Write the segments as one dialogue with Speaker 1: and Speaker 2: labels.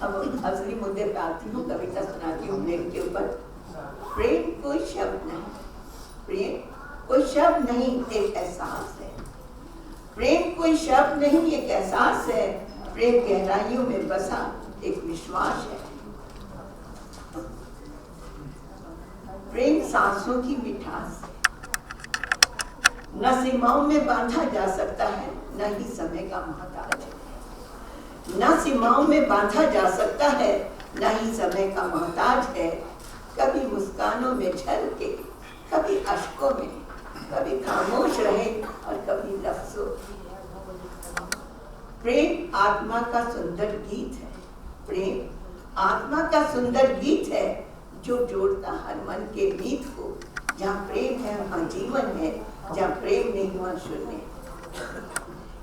Speaker 1: अब असली मुद्दे पे आती हूँ, कविता सुनाती हूँ प्रेम के ऊपर। प्रेम कोई शब्द नहीं, प्रेम कोई शब्द नहीं, एक एहसास है। प्रेम कोई शब्द नहीं, एक एहसास है। प्रेम गहराइयों में बसा एक विश्वास है। प्रेम सांसों की मिठास है, न सीमाओं में बांधा जा सकता है, न ही समय का मोहताज है। न सीमाओं में बांधा जा सकता है, न ही समय का मोहताज है। कभी मुस्कानों में झल के, कभी अश्कों में, कभी खामोश रहे और कभी लफ्जों। प्रेम आत्मा का सुंदर गीत है। प्रेम आत्मा का सुंदर गीत है, जो जोड़ता हर मन के मीत को। जहाँ प्रेम है वहाँ जीवन है, जहाँ प्रेम नहीं वहाँ शून्य।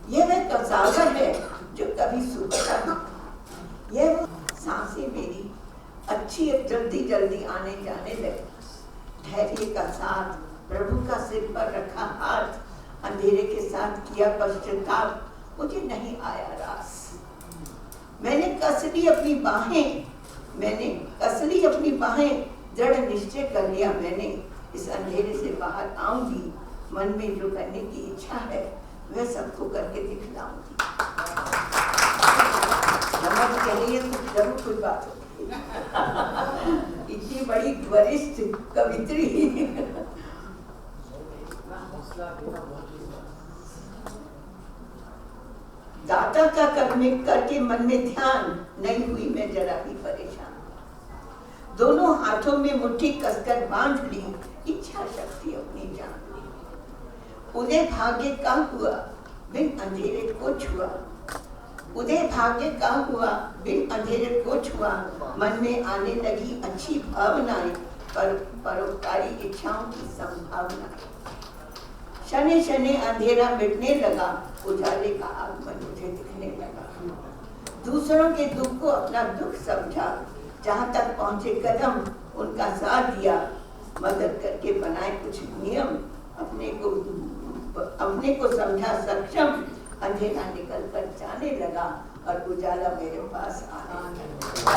Speaker 1: यह वह सागर है जो कभी सूखता नहीं। यह वो सांसें मेरी अच्छी जल्दी जल्दी आने जाने लगी। धैर्य का साथ, प्रभु का सिर पर रखा हाथ, अंधेरे के साथ किया पश्चाताप, मुझे नहीं आया रास। मैंने कस ली अपनी बाहें, मैंने कस ली अपनी बाहें, दृढ़ निश्चय कर लिया मैंने, इस अंधेरे से बाहर आऊंगी। मन में जो करने की इच्छा है वह सबको करके दिखलाऊंगी। समझ के लिए तो जरूर कोई बात होगी। इतनी बड़ी वरिष्ठ कवित्री। दाता का करके मन में ध्यान, नहीं हुई मैं जरा भी परेशान। दोनों हाथों में मुट्ठी कसकर बांध ली, इच्छा शक्ति अपनी जान ली। उदय भाग्य का हुआ, बिन अंधेरे को छुआ। उदय भाग्य का हुआ, बिन अंधेरे को छुआ। मन में आने लगी अच्छी भावनाएं, परोपकारी इच्छाओं की संभावनाएं। शनि शनि अंधेरा मिटने लगा, उजाले का आगमन मुझे दिखने लगा। दूसरों के दुख को अपना दुख समझा, जहाँ तक पहुँचे कदम उनका साथ दिया। मदद करके बनाए कुछ नियम, अपने को समझा सक्षम। अंधेरा निकल कर जाने लगा और उजाला मेरे पास आने लगा।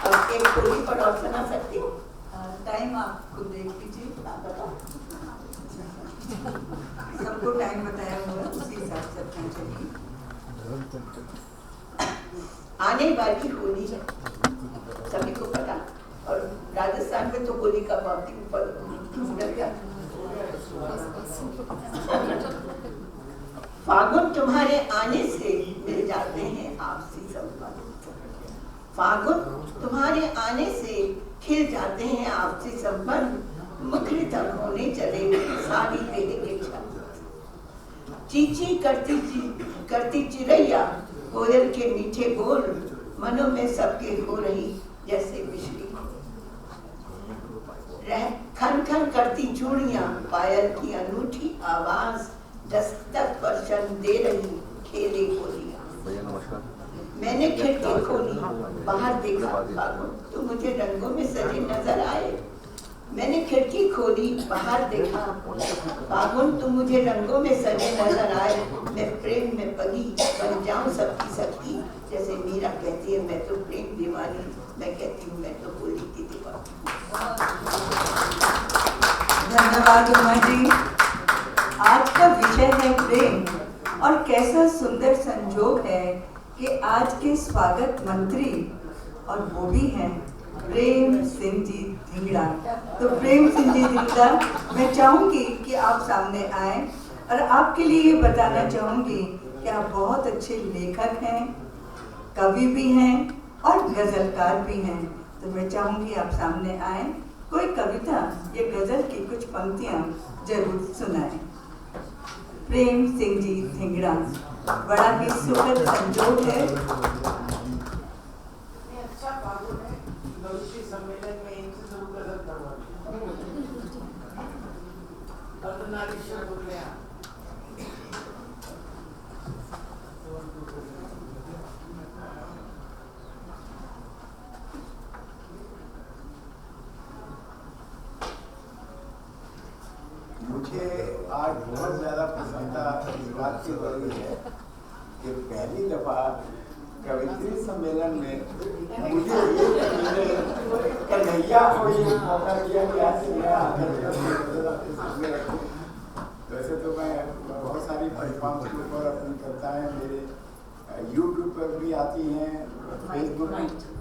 Speaker 1: अब एक टोली पर और सुना सकती हूँ।
Speaker 2: टाइम आपको देख लीजिए, सबको टाइम बताया हुआ है, उसी हिसाब से अपना चलिए।
Speaker 1: आने वाली होली है, सभी को पता, और राजस्थान में तो होली का बहुत ही ऊपर फागुन तुम्हारे आने से मिल जाते हैं आपसी संबंध। फागुन तुम्हारे आने से खिल जाते हैं आपसी संबंध। मुखरी तक होने चले सारी देह के छंद। चींची करती चिड़ैया, कोयल के मीठे बोल, मनों में सबके हो रही जैसे बिजली। खन खन करती चूड़ियां, पायल की अनूठी आवाज, दस्तक पर शन दे रही खेले होलियां। मैंने खिड़की खोली, बाहर देखा फागुन तो मुझे रंगों में सजे नजर आए। मैंने खिड़की खोली, बाहर देखा फागुन तो मुझे रंगों में सजे नजर आए। मैं प्रेम में पगी बन जाऊं सबकी सबकी, जैसे मीरा कहती है मैं तो प्रेम दीवानी, मैं कहती हूँ मैं तो होली की दीवानी।
Speaker 2: धन्यवाद उमा जी। आज का विषय है प्रेम, और कैसा सुंदर संजोग है कि आज के स्वागत मंत्री और वो भी हैं प्रेम सिंह जी धिंगड़ा। तो प्रेम सिंह जी धिंगड़ा, मैं चाहूँगी कि आप सामने आए, और आपके लिए ये बताना चाहूँगी कि आप बहुत अच्छे लेखक हैं, कवि भी हैं और गजलकार भी हैं। तो मैं चाहूँगी आप सामने आए, कोई कविता या गजल की कुछ पंक्तियाँ जरूर सुनाएं। प्रेम सिंह जी धिंगड़ा, बड़ा ही सुखद संजोग है।
Speaker 3: सम्मेलन में इनसे जरूर गजल करवा
Speaker 4: मुझे आज बहुत ज़्यादा प्रसन्नता इस बात की हो रही है कि पहली दफा कवित्री सम्मेलन में मुझे ये कन्हैया को ये मौका दिया कि आज मैं आकर, वैसे तो मैं बहुत सारी प्लेटफॉर्म्स के ऊपर अपनी कविताएं मेरे यूट्यूब पर भी आती हैं,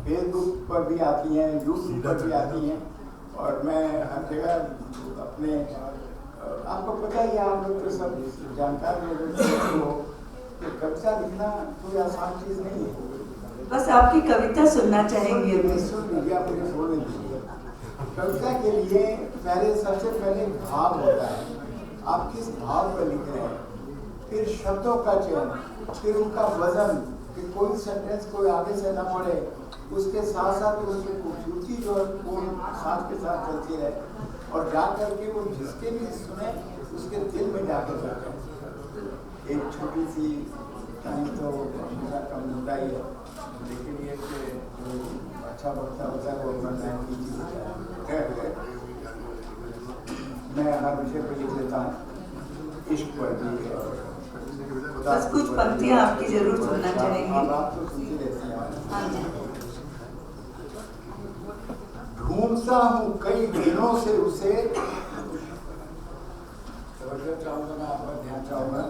Speaker 4: फेसबुक पर भी आती हैं, यूट्यूब पर भी आती हैं, और मैं हर जगह अपने, आपको पता ही है, आप लोग तो सब जानकार लोग हो कि कविता लिखना कोई आसान चीज़ नहीं है।
Speaker 2: बस आपकी कविता सुनना चाहेंगे अभी।
Speaker 4: सुन लीजिए, आप मुझे सुन लीजिए। कविता के लिए सबसे पहले भाव होता है, आप किस भाव पर लिख रहे हैं, फिर शब्दों का चयन, फिर उनका वजन, कि कोई सेंटेंस कोई आगे से न पड़े, उसके साथ साथ उसकी खूबसूरती जो है वो साथ के साथ चलती रहे, और जा करके वो जिसके भी सुने उसके दिल में जाकर जाए। एक छोटी सी टाइम तो मेरा कम होता ही है, लेकिन ये जो अच्छा वक्ता होता है वो अपना टाइम की चीज़, मैं हर विषय पर लिख लेता हूँ, इश्क पर भी, और
Speaker 2: बस कुछ पंक्तियां आपकी जरूर सुनना चाहेंगे।
Speaker 4: आप तो सुनती रहती हैं।
Speaker 2: हाँ जी।
Speaker 4: ढूंढता हूँ कई दिनों से उसे, चाहूँगा मैं आपका ध्यान चाहूँगा,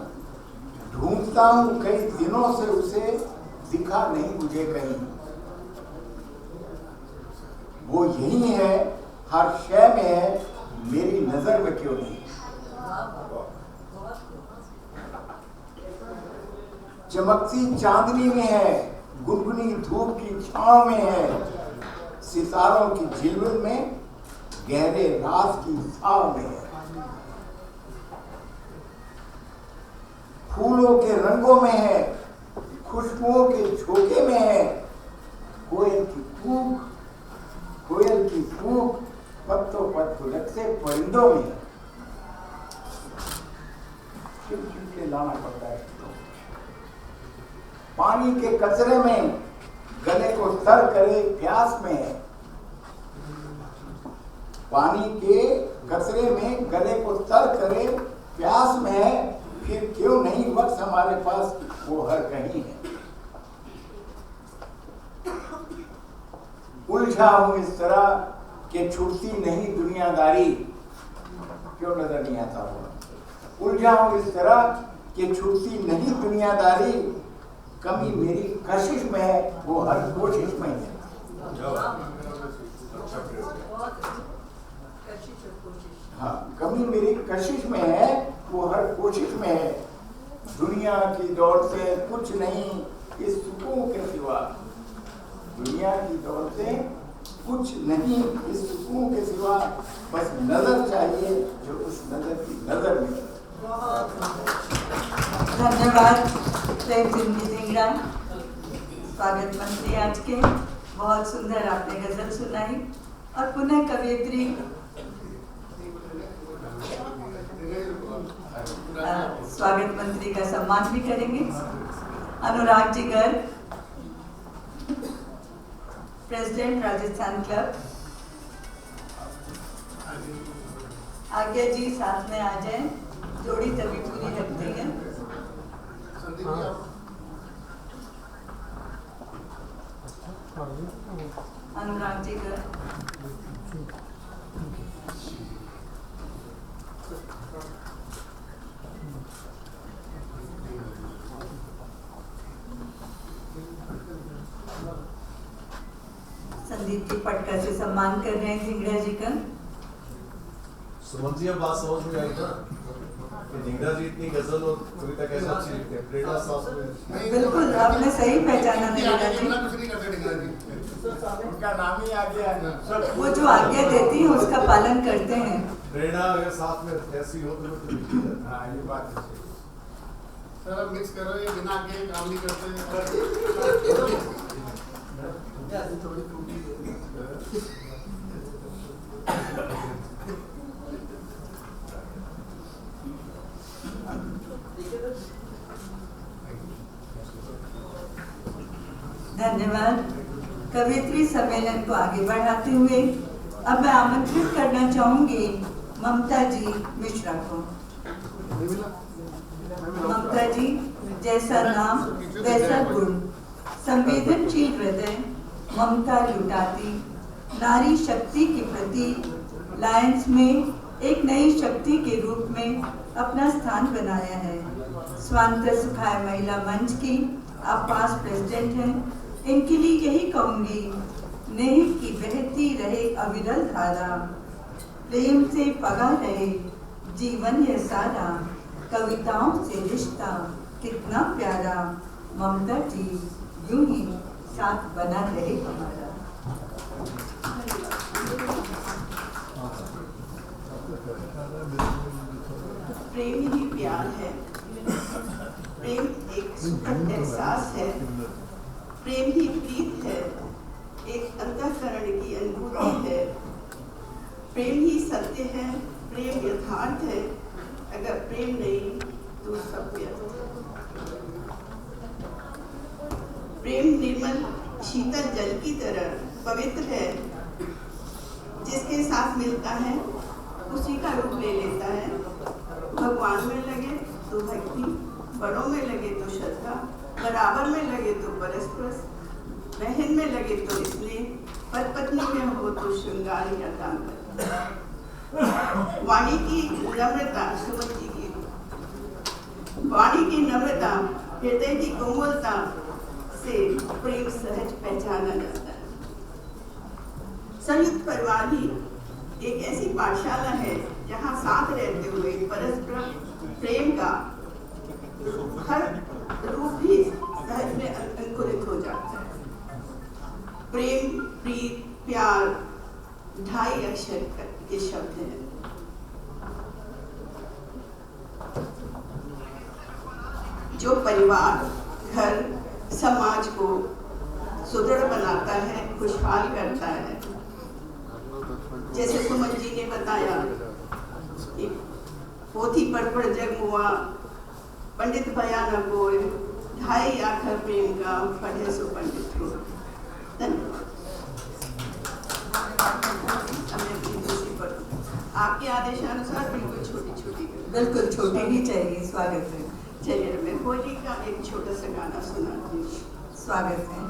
Speaker 4: ढूंढता हूँ कई दिनों से उसे, दिखा नहीं मुझे कहीं, वो यही है हर शय में है, मेरी नजर में क्यों नहीं। चमकती चांदनी में है, गुनगुनी धूप की छांव में है, सितारों की झिलमिल में, गहरे रात की छांव में है, फूलों के रंगों में है, खुशबुओं के झोंके में है, कोयल की कूक पत्तों पर फुलकते परिंदों में है। के लाना पड़ता है। पानी के कचरे में गले को तर करे प्यास में है, पानी के कचरे में गले को तर करे प्यास में है, फिर क्यों नहीं वक्त हमारे पास वो हर कहीं है। उलझा हूं इस तरह कि छूटती नहीं दुनियादारी, क्यों नजर नहीं आता वो। उलझा हूं इस तरह कि छूटती नहीं दुनियादारी, कमी मेरी कशिश में है, वो हर कोशिश में है। हाँ, कमी मेरी कशिश में है, वो हर कोशिश में है। दुनिया की दौड़ से कुछ नहीं इस सुकून के सिवा, दुनिया की दौड़ से कुछ नहीं इस सुकून के सिवा, बस नजर चाहिए जो उस नजर की नजर में।
Speaker 2: धन्यवाद प्रेम सिंह धिंगरा, स्वागत मंत्री आज के। बहुत सुंदर आपने गजल सुनाई और पुनः कवियत्री स्वागत मंत्री का सम्मान भी करेंगे। Anurag ji Garg, president Rajasthan club. आज्ञा जी साथ में आ जाएं, जोड़ी तभी पूरी लगती है। अनुराग जी गर्ग, संदीप जी पटका से सम्मान कर रहे हैं धिंगरा जी का।
Speaker 5: सुमन जी, अब बात समझ में आई ना कि धिंगरा जी इतनी गजल और कविता कैसे अच्छी लिखते हैं। प्रेरणा साहब में
Speaker 2: बिल्कुल आपने सही पहचाना धिंगरा जी।
Speaker 4: उनका नाम ही आ गया,
Speaker 2: वो जो आज्ञा देती है उसका पालन करते हैं।
Speaker 5: प्रेरणा अगर साथ में ऐसी हो तो
Speaker 4: हाँ ये बात है।
Speaker 3: सर अब मिक्स करो, ये बिना के काम नहीं करते। थोड़ी टूटी
Speaker 2: धन्यवाद। कवियत्री सम्मेलन को आगे बढ़ाते हुए अब मैं आमंत्रित करना चाहूंगी ममता जी मिश्रा को। ममता जी जैसा नाम वैसा गुण, संवेदनशील हृदय, ममता लुटाती, नारी शक्ति के प्रति लायंस में एक नई शक्ति के रूप में अपना स्थान बनाया है। स्वांतः सुखाय महिला मंच की आप पास प्रेसिडेंट हैं। इनके लिए यही कहूँगी, नेह की बहती रहे अविरल धारा, प्रेम से पगा रहे जीवन यह सारा, कविताओं से रिश्ता कितना प्यारा, ममता जी यूं ही साथ बना रहे हमारा।
Speaker 1: प्रेम ही प्यार है, प्रेम एक सुखद एहसास है, प्रेम ही प्रीत है, एक अंतःकरण की अनुभूति है, प्रेम ही सत्य है, प्रेम यथार्थ है, अगर प्रेम नहीं तो सब व्यर्थ। प्रेम निर्मल शीतल जल की तरह पवित्र है, जिसके साथ मिलता है उसी का रूप ले लेता है। भगवान में लगे तो भक्ति, बड़ों में लगे तो श्रद्धा, बराबर में लगे तो परस्पर, बहन में लगे तो स्नेह, पति पत्नी में हो तो श्रृंगार या दाम्पत्य। वाणी की नम्रता, सुमन जी की वाणी की नम्रता, हृदय की कोमलता से प्रेम सहज पहचाना जाता है। संयुक्त परिवार ही एक ऐसी पाठशाला है जहाँ साथ रहते हुए परस्पर प्रेम का हर रूप भी सहज में अंकुरित हो जाता है। प्रेम, प्रीत, प्यार 2.5 अक्षर के शब्द हैं। जो परिवार, घर, समाज को सुदृढ़ बनाता है, खुशहाल करता है। जैसे सुमन जी ने बताया कि पोथी पढ़ जग मुआ, पंडित भया न कोय, 2.5 आखर प्रेम का पढ़े सो पंडित हो। धन्यवाद। आपके आदेशानुसार बिल्कुल छोटी
Speaker 2: बिल्कुल छोटी ही चाहिए। स्वागत है।
Speaker 1: चलिए मैं होली का एक छोटा सा गाना सुनाती हूँ।
Speaker 2: स्वागत है।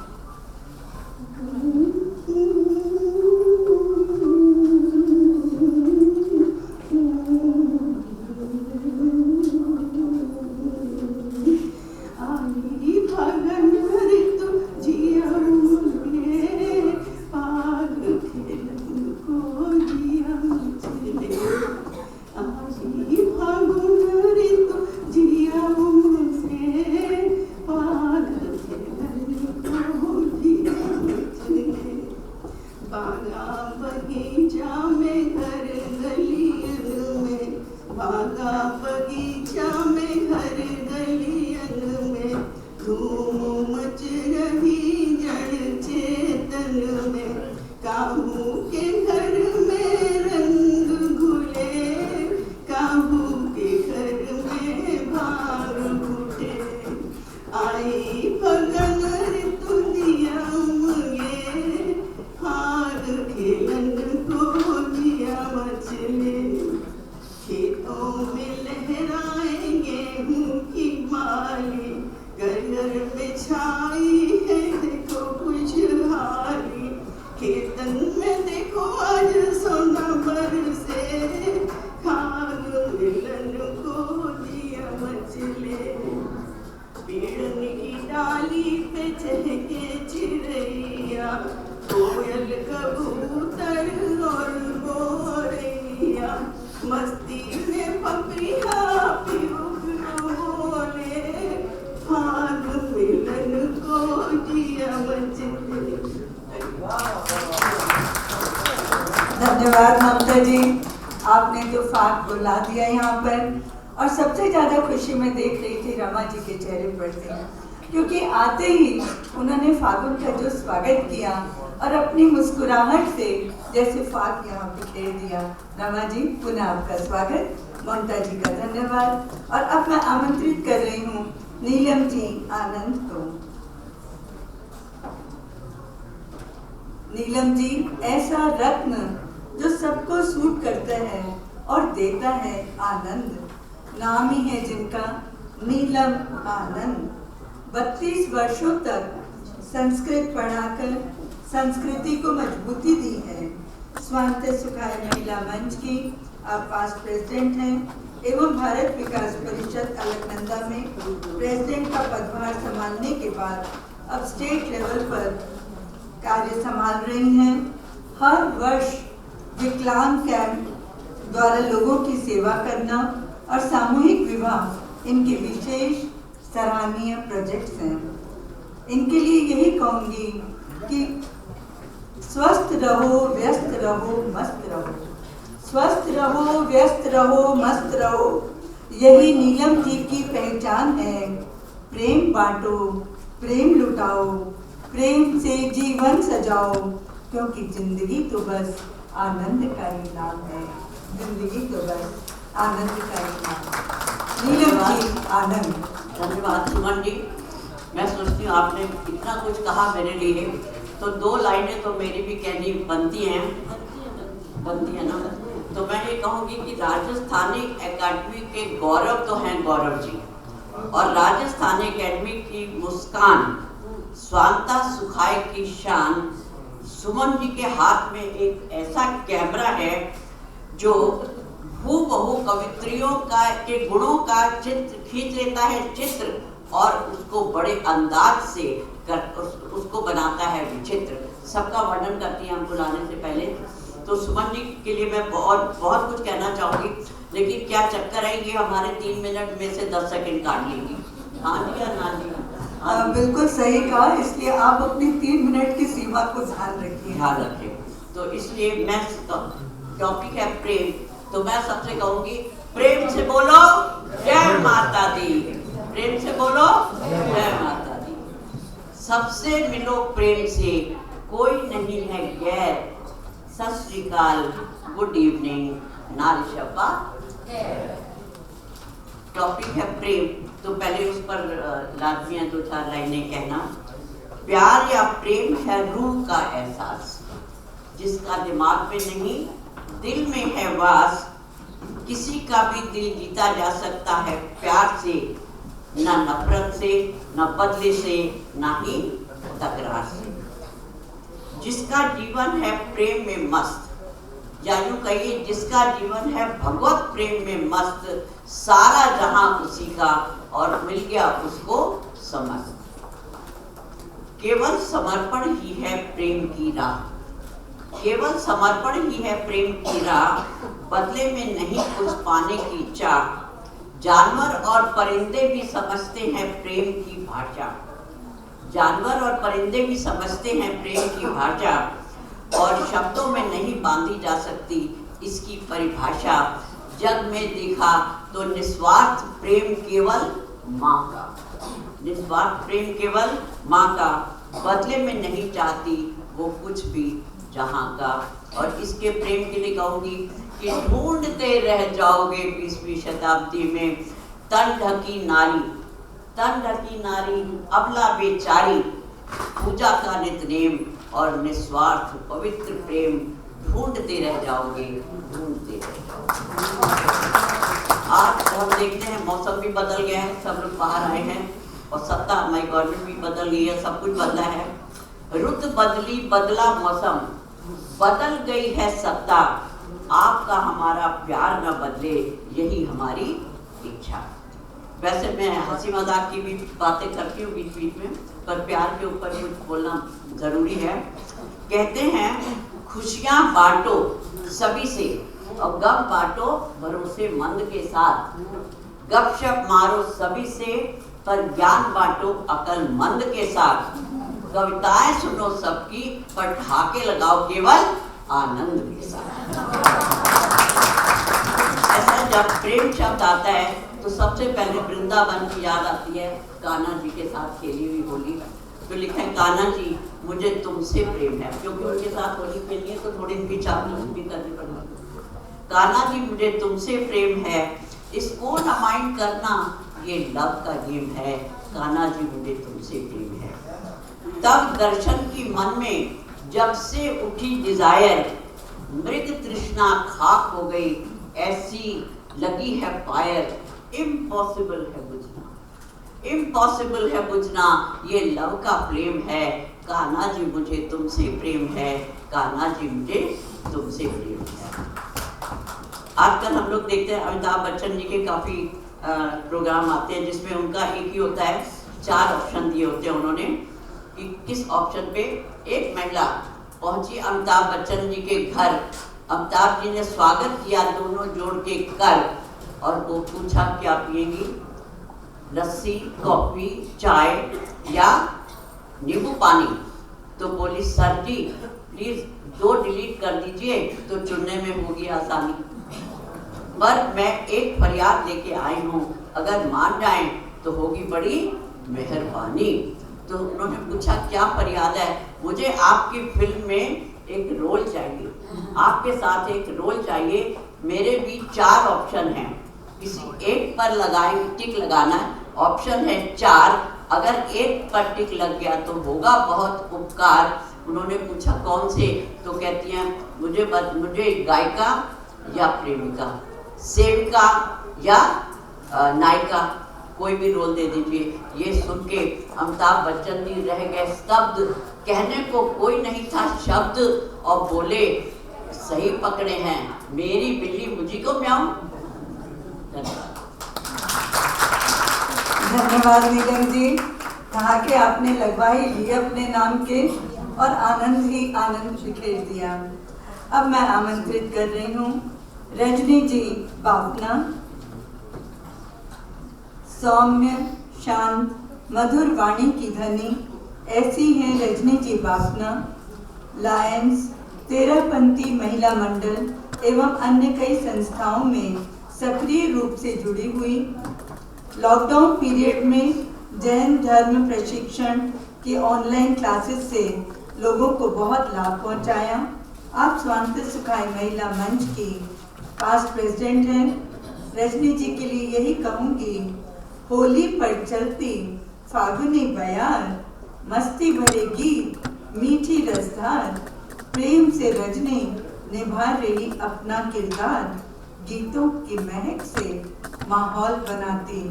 Speaker 2: धन्यवाद ममता जी, आपने तो फाग बुला दिया यहाँ पर। और सबसे ज़्यादा खुशी मैं देख रही थी रमा जी के चेहरे पर से, क्योंकि आते ही उन्होंने फागुन का जो स्वागत किया और अपनी मुस्कुराहट से जैसे फाग यहाँ पे खेल दिया। रमा जी पुनः आपका स्वागत, ममता जी का धन्यवाद। और अब मैं आमंत्रित कर रही हूँ नीलम जी आनंद को। नीलम जी ऐसा रत्न जो सबको सूट करता है और देता है आनंद, नाम ही है जिनका नीलम आनंद 32 वर्षों तक संस्कृत पढ़ाकर संस्कृति को मजबूती दी है। स्वांत सुखाय महिला मंच की आप पास्ट प्रेसिडेंट हैं एवं भारत विकास परिषद अलकनंदा में प्रेसिडेंट का पदभार संभालने के बाद अब स्टेट लेवल पर कार्य संभाल रही हैं। हर वर्ष विकलांग कैंप द्वारा लोगों की सेवा करना और सामूहिक विवाह इनके विशेष सराहनीय प्रोजेक्ट्स हैं। इनके लिए यही कहूँगी कि स्वस्थ रहो, व्यस्त रहो, मस्त रहो। स्वस्थ रहो, व्यस्त रहो, मस्त रहो, यही नीलम जी की पहचान है। प्रेम बांटो, प्रेम लुटाओ, प्रेम से जीवन सजाओ, क्योंकि जिंदगी तो बस आनंद का ही नाम है। जिंदगी तो बस आनंद का ही नाम है। नीलम जी आनंद।
Speaker 6: धन्यवाद सुमन जी। मैं सोचती हूँ आपने इतना कुछ कहा मेरे लिए, तो 2 लाइनें तो मेरी भी कहनी बनती हैं ना। तो मैं ये कहूँगी कि राजस्थानी एकेडमी के गौरव तो हैं गौरव जी, और राजस्थानी एकेडमी की मुस्कान, स्वांता सुखाय की शान। सुमन जी के हाथ में एक ऐसा कैमरा है जो हूबहू कवित्रियों के गुणों का चित्र खींच लेता है, चित्र, और उसको बड़े अंदाज से उसको बनाता है विचित्र। सबका वर्णन करती हैं हम बुलाने से पहले। तो सुमन जी के लिए मैं बहुत कुछ कहना चाहूँगी, लेकिन क्या चक्कर है, ये हमारे 3 मिनट में से 10 सेकंड काट लेंगी। हाँ जी या ना जी?
Speaker 2: बिल्कुल सही कहा, इसलिए आप अपनी 3 मिनट की सीमा को ध्यान रखिए।
Speaker 6: तो इसलिए मैं, टॉपिक है प्रेम, तो मैं सबसे कहूँगी प्रेम से बोलो जय माता दी। प्रेम से बोलो जय माता दी। सबसे मिलो प्रेम से, कोई नहीं है गैर। सत श्री अकाल, गुड इवनिंग, नारी शब्बा। टॉपिक है प्रेम, तो पहले उस पर लाजमी है 2-4 लाइनें कहना। प्यार या प्रेम है रूह का एहसास, जिसका दिमाग में नहीं दिल में है वास। किसी का भी दिल जीता जा सकता है प्यार से, ना नफरत से, ना बदले से, ना ही तकरार से। जिसका जीवन है प्रेम में मस्त, या यूं कहिए जिसका जीवन है भगवत प्रेम में मस्त, सारा जहां उसी का और मिल गया उसको समस्त। केवल समर्पण ही है प्रेम की राह, केवल समर्पण ही है प्रेम की राह, बदले में नहीं कुछ पाने की चाह। जानवर और परिंदे भी समझते हैं प्रेम की भाषा, जानवर और परिंदे भी समझते हैं प्रेम की भाषा, और शब्दों में नहीं बांधी जा सकती इसकी परिभाषा। जग में देखा तो निस्वार्थ प्रेम केवल माँ का, निस्वार्थ प्रेम केवल माँ का, बदले में नहीं चाहती वो कुछ भी जहाँ का। और इसके प्रेम के लिए कहूँगी कि ढूंढते रह जाओगे 20वीं शताब्दी में तन ढकी नारी, तन ढकी नारी, अबला बेचारी, पूजा का नितनेम और निस्वार्थ पवित्र प्रेम। ढूंढते रह जाओगे, ढूंढते रह जाओगे। आज हम देखते हैं मौसम भी बदल गया है, सब लोग बाहर आए हैं, और सत्ता हमारी गवर्नमेंट भी बदल गई है, सब कुछ बदला है। रुत बदली, बदला मौसम, बदल गई है सत्ता, आपका हमारा प्यार न बदले, यही हमारी इच्छा। वैसे मैं हंसी मजाक की भी बातें करती हूँ बीच बीच में, पर प्यार के ऊपर कुछ बोलना जरूरी है। कहते हैं खुशियाँ बांटो सभी से और गम बांटो भरोसेमंद के साथ, गपशप मारो सभी से पर ज्ञान बांटो अक्लमंद के साथ, कविताएं सुनो सबकी पर ठाके लगाओ केवल आनंद के साथ। ऐसा जब प्रेम शब्द आता है तो सबसे पहले वृंदावन की याद आती है, कान्हा जी के साथ खेली हुई होली। तो लिखा है कान्हा जी मुझे तुमसे प्रेम है, क्योंकि उनके साथ होली खेलनी है तो थोड़ी इनकी चापलूसी भी करनी पड़ेगी। कान्हा जी मुझे तुमसे प्रेम है, इसको न माइंड करना, ये लव का गेम है। कान्हा जी मुझे तुमसे प्रेम है। तब दर्शन की मन में जब से उठी डिजायर, मृग तृष्णा खाक हो गई, ऐसी लगी है फायर, इम्पॉसिबल है बुझना। इम्पॉसिबल है बुझना, ये लव का फ्लेम है। कान्हा जी मुझे तुमसे प्रेम है, कान्हा जी मुझे तुमसे प्रेम है। आजकल हम लोग देखते हैं अमिताभ बच्चन जी के काफ़ी प्रोग्राम आते हैं जिसमें उनका एक ही होता है, 4 ऑप्शन दिए होते हैं उन्होंने कि किस ऑप्शन पे एक महिला पहुंची अमिताभ बच्चन जी के घर। अमिताभ जी ने स्वागत किया दोनों जोड़ के कर, और वो पूछा क्या पिएंगी, लस्सी, कॉफी, चाय या नींबू पानी। तो बोली सर जी प्लीज 2 डिलीट कर दीजिए तो चुनने में होगी आसानी, पर मैं एक फरियाद लेके आई हूँ, अगर मान जाएं तो होगी बड़ी मेहरबानी। तो उन्होंने पूछा क्या फरियाद है, मुझे आपकी फिल्म में एक रोल चाहिए, आपके साथ एक रोल चाहिए। मेरे भी 4 ऑप्शन हैं, किसी एक पर लगाएंगे, टिक लगाना है, ऑप्शन है 4, अगर एक पर टिक लग गया तो होगा बहुत उपकार। उन्होंने पूछा कौन से, तो कहती हैं मुझे गायिका या प्रेमिका, सेविका या नायिका, कोई भी रोल दे दीजिए। ये सुन के अमिताभ बच्चन जी रह गए स्तब्ध, कहने को कोई नहीं था शब्द, और बोले सही पकड़े हैं, मेरी बिल्ली मुझी को म्याऊं।
Speaker 2: धन्यवाद नीलम जी, कहा कि आपने लगवा ही लिए अपने नाम के और आनंद ही आनंद बिखेर दिया। अब मैं आमंत्रित कर रही हूँ रजनी जी बाफना। सौम्य, शांत, मधुर वाणी की धनी ऐसी हैं रजनी जी बाफना। लायंस, 13पंथी महिला मंडल एवं अन्य कई संस्थाओं में सक्रिय रूप से जुड़ी हुई। लॉकडाउन पीरियड में जैन धर्म प्रशिक्षण की ऑनलाइन क्लासेस से लोगों को बहुत लाभ पहुंचाया। आप स्वांत सुखाई महिला मंच की पास्ट प्रेसिडेंट हैं। रजनी जी के लिए यही कहूँगी, होली पर चलती फागुनी बयार, मस्ती भरे गीत मीठी रसधार, प्रेम से रजनी निभा रही अपना किरदार, गीतों की महक से माहौल बनाती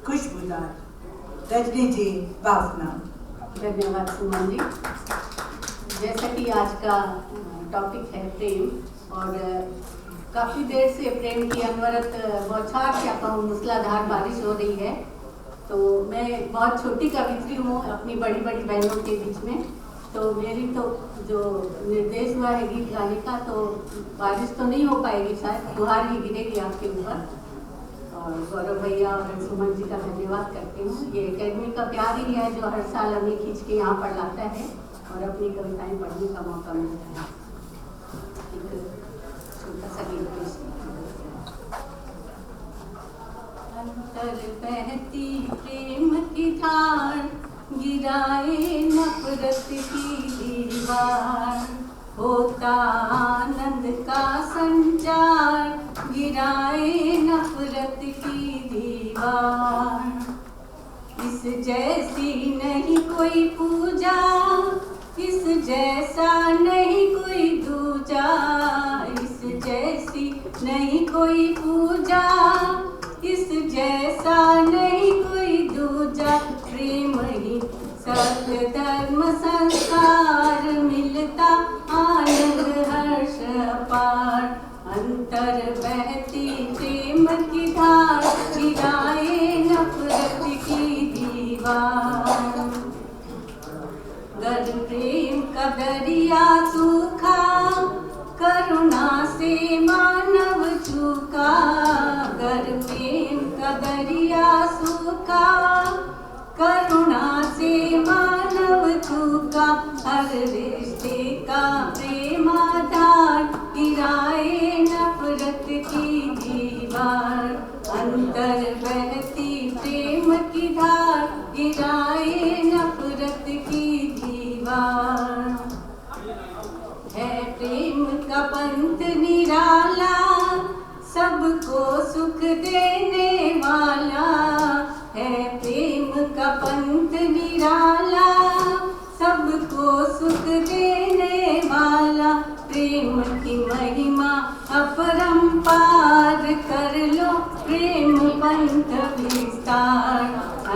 Speaker 2: खुशबूदार। रजनी जी बाफना।
Speaker 7: धन्यवाद सुमन जी। जैसा कि आज का टॉपिक है प्रेम, और काफ़ी देर से प्रेम की अनवरत बौछार, क्या कहूँ, मूसलाधार बारिश हो रही है। तो मैं बहुत छोटी कवित्री हूँ अपनी बड़ी बड़ी बहनों के बीच में, तो मेरी तो जो निर्देश हुआ है गीत गाने का, तो बारिश तो नहीं हो पाएगी, शायद फुहार ही गिरेगी आपके ऊपर। और गौरव भैया और सुमन जी का धन्यवाद करती हूँ। ये एकेडमी का प्यार ही है जो हर साल हमें खींच के यहाँ पर लाता है और अपनी कविताएं पढ़ने का मौका मिलता है। एक छोटा सा गीत पेश अंतर बहती प्रेम की धार, गिराए नफरत की दीवार, होता आनंद का संचार, गिराए नफरत की दीवार। इस जैसी नहीं कोई पूजा, इस जैसा नहीं कोई दूजा, इस जैसी नहीं कोई पूजा, इस जैसा नहीं कोई दूजा। प्रेम ही सत्य धर्म संस्कार, मिलता आनंद हर्ष अपार। अंतर बहती प्रेम की धार, गिराए नफरत की दीवार। गर प्रेम का दरिया सूखा, करुणा से मानव चूका। गर प्रेम का दरिया सूखा, करुणा से मानव चूका। हर रिश्ते का प्रेम आधार, गिराए नफरत की दीवार। अंतर बहती प्रेम की धार, गिराए नफरत की दीवार। है प्रेम का पंथ निराला, सबको सुख देने वाला। है प्रेम का पंथ निराला, सबको सुख देने वाला। प्रेम की महिमा अपरंपार, कर लो प्रेम पंथ विस्तार।